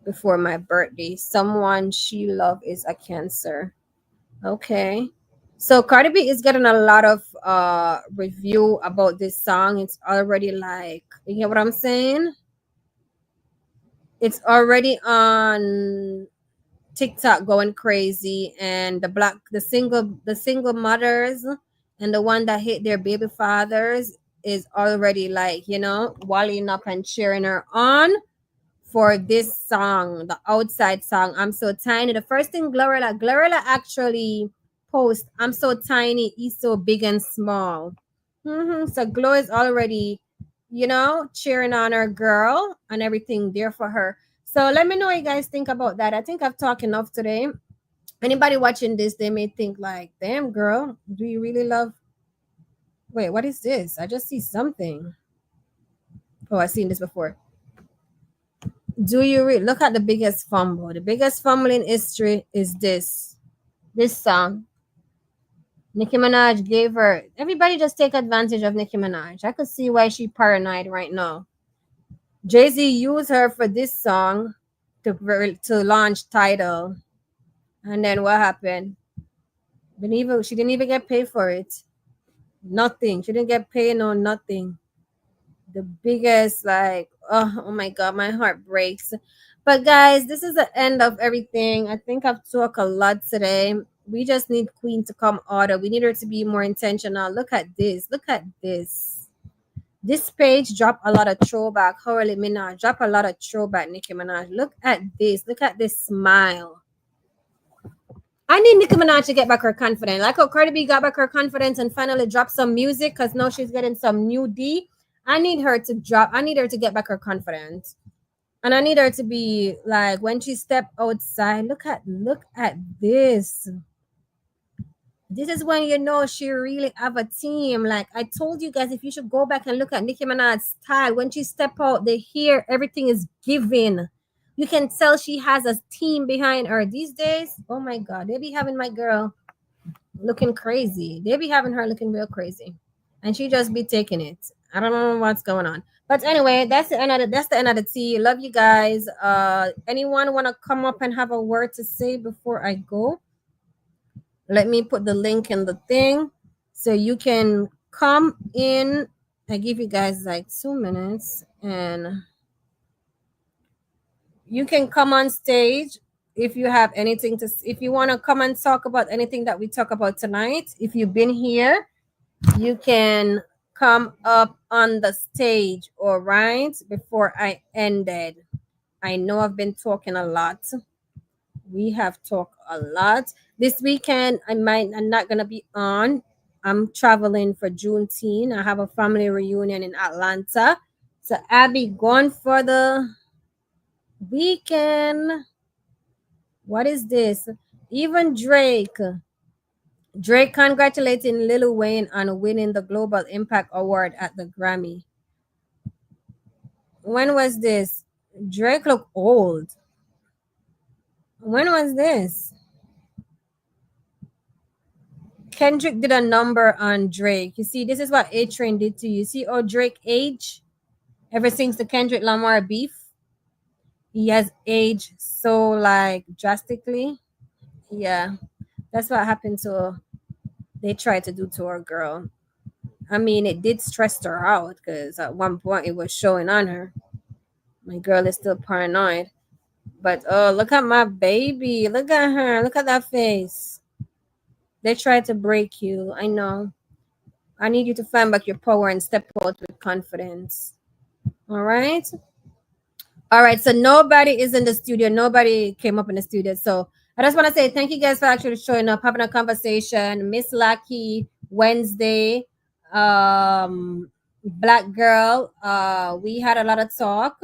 before my birthday. Someone she love is a Cancer. Okay. So Cardi B is getting a lot of review about this song. It's already like, you get what I'm saying? It's already on TikTok going crazy, and the single mothers and the one that hate their baby fathers is already like, walling up and cheering her on for this song, the outside song, I'm So Tiny. The first thing Glorilla actually post, I'm so tiny, he's so big and small. So Glow is already, cheering on her girl and everything there for her. So let me know what you guys think about that. I think I've talked enough today. Anybody watching this, they may think like, damn girl, do you really love? Wait, what is this? I just see something. Oh, I've seen this before. Do you look at the biggest fumble? The biggest fumble in history is this song. Nicki Minaj gave her. Everybody just take advantage of Nicki Minaj. I could see why she paranoid right now. Jay-Z used her for this song to launch Tidal, and then what happened? She didn't even get paid for it. Nothing. She didn't get paid. No, nothing. The biggest, like, oh my god, my heart breaks. But guys, this is the end of everything. I think I've talked a lot today. We just need Queen to come order. We need her to be more intentional. Look at this. This page drop a lot of throwback. Holy Minaj drop a lot of throwback. Nicki Minaj, look at this smile. I need Nicki Minaj to get back her confidence. Like how Cardi B got back her confidence and finally dropped some music, because now she's getting some new D. I need her to get back her confidence. And I need her to be like, when she step outside, look at this. This is when you know she really have a team. Like I told you guys, if you should go back and look at Nicki Minaj's style, when she step out, the hair, everything is given. You can tell she has a team behind her. These days, oh my god, they be having my girl looking crazy. They be having her looking real crazy. And she just be taking it. I don't know what's going on. But anyway, that's the end of the tea. Love you guys. Anyone want to come up and have a word to say before I go? Let me put the link in the thing so you can come in. I give you guys like 2 minutes and you can come on stage if you have anything if you want to come and talk about anything that we talk about tonight. If you've been here, you can come up on the stage, all right, before I ended. I know I've been talking a lot. We have talked a lot. This weekend, I'm not going to be on. I'm traveling for Juneteenth. I have a family reunion in Atlanta. So I'll be gone for the weekend. What is this? Even Drake congratulating Lil Wayne on winning the Global Impact Award at the Grammy. When was this? Drake looked old. When was this? Kendrick did a number on Drake. You see, this is what A-Train did to you. See how Drake aged ever since the Kendrick Lamar beef? He has aged so like drastically. Yeah, that's what happened to they tried to do to our girl. I mean, it did stress her out because at one point it was showing on her. My girl is still paranoid. But oh, look at my baby. Look at her. Look at that face. They try to break you. I know. I need you to find back your power and step out with confidence. All right. All right. So nobody is in the studio. Nobody came up in the studio. So I just want to say thank you guys for actually showing up, having a conversation. Miss Lucky, Wednesday, Black Girl. We had a lot of talk.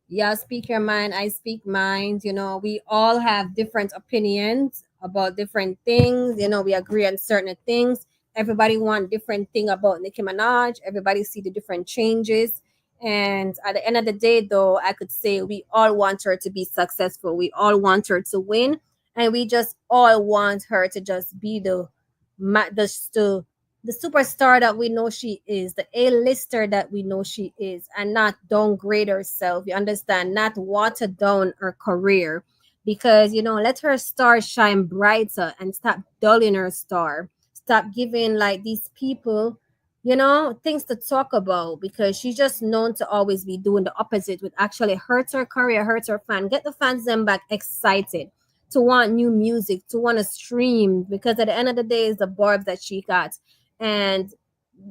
Yeah, speak your mind, I speak mine. You know, we all have different opinions about different things. You know, we agree on certain things. Everybody want different thing about Nicki Minaj. Everybody see the different changes. And at the end of the day, though, I could say we all want her to be successful. We all want her to win, and we just all want her to just be the superstar that we know she is, the A-lister that we know she is, and not downgrade herself. You understand? Not water down her career. Because, you know, let her star shine brighter and stop dulling her star. Stop giving like these people, you know, things to talk about, because she's just known to always be doing the opposite, which actually hurts her career, hurts her fan. Get the fans them back excited to want new music, to want to stream, because at the end of the day, it's the Barbz that she got. And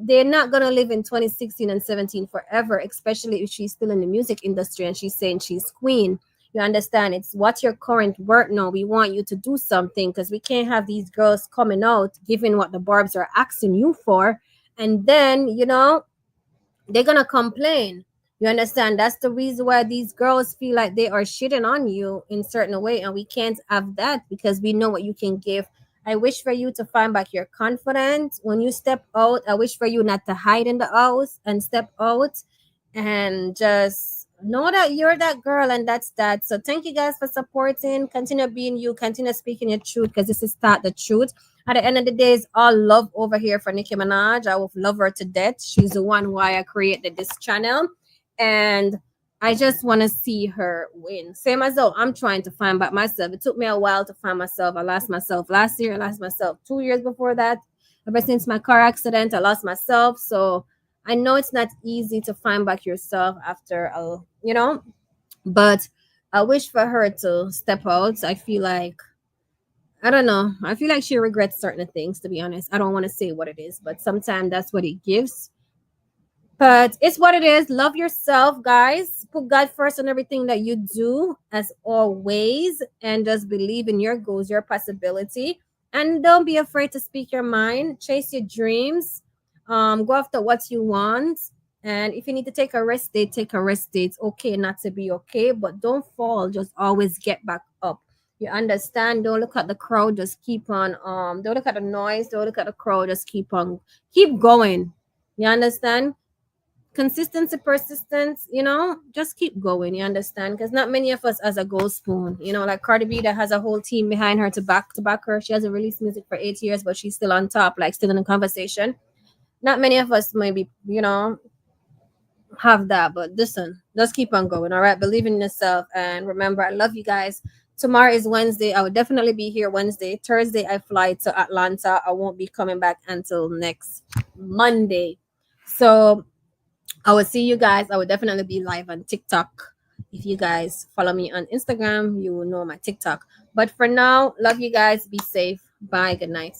they're not gonna live in 2016 and 17 forever, especially if she's still in the music industry and she's saying she's queen. You understand? It's what's your current work now. We want you to do something, because we can't have these girls coming out giving what the Barbz are asking you for, and then, you know, they're gonna complain. You understand? That's the reason why these girls feel like they are shitting on you in certain way, and we can't have that, because we know what you can give. I wish for you to find back your confidence when you step out. I wish for you not to hide in the house and step out, and just know that you're that girl, and that's that. So thank you guys for supporting. Continue being you, continue speaking your truth, because this is Start the Truth. At the end of the day, it's all love over here for Nicki Minaj. I will love her to death. She's the one why I created this channel, and I just want to see her win. Same as though I'm trying to find back myself. It took me a while to find myself. I lost myself last year. I lost myself 2 years before that. Ever since my car accident, I lost myself. So I know it's not easy to find back yourself after, you know, but I wish for her to step out. I feel like, I don't know. I feel like she regrets certain things, to be honest. I don't want to say what it is, but sometimes that's what it gives. But it's what it is. Love yourself, guys. Put God first in everything that you do, as always, and just believe in your goals, your possibility. And don't be afraid to speak your mind. Chase your dreams. Go after what you want. And if you need to take a rest day, take a rest day. It's okay not to be okay, but don't fall. Just always get back up. You understand? Don't look at the crowd. Just keep on. Don't look at the noise. Don't look at the crowd. Just keep going. You understand? Consistency, persistence, you know, just keep going. You understand? Because not many of us has a gold spoon, you know, like Cardi B that has a whole team behind her to back her. She hasn't released music for 8 years, but she's still on top, like still in the conversation. Not many of us maybe, you know, have that. But listen, just keep on going. All right, believe in yourself, and remember, I love you guys. Tomorrow is Wednesday. I will definitely be here Wednesday. Thursday I fly to Atlanta. I won't be coming back until next Monday. So I will see you guys. I will definitely be live on TikTok. If you guys follow me on Instagram, you will know my TikTok. But for now, love you guys. Be safe. Bye. Good night.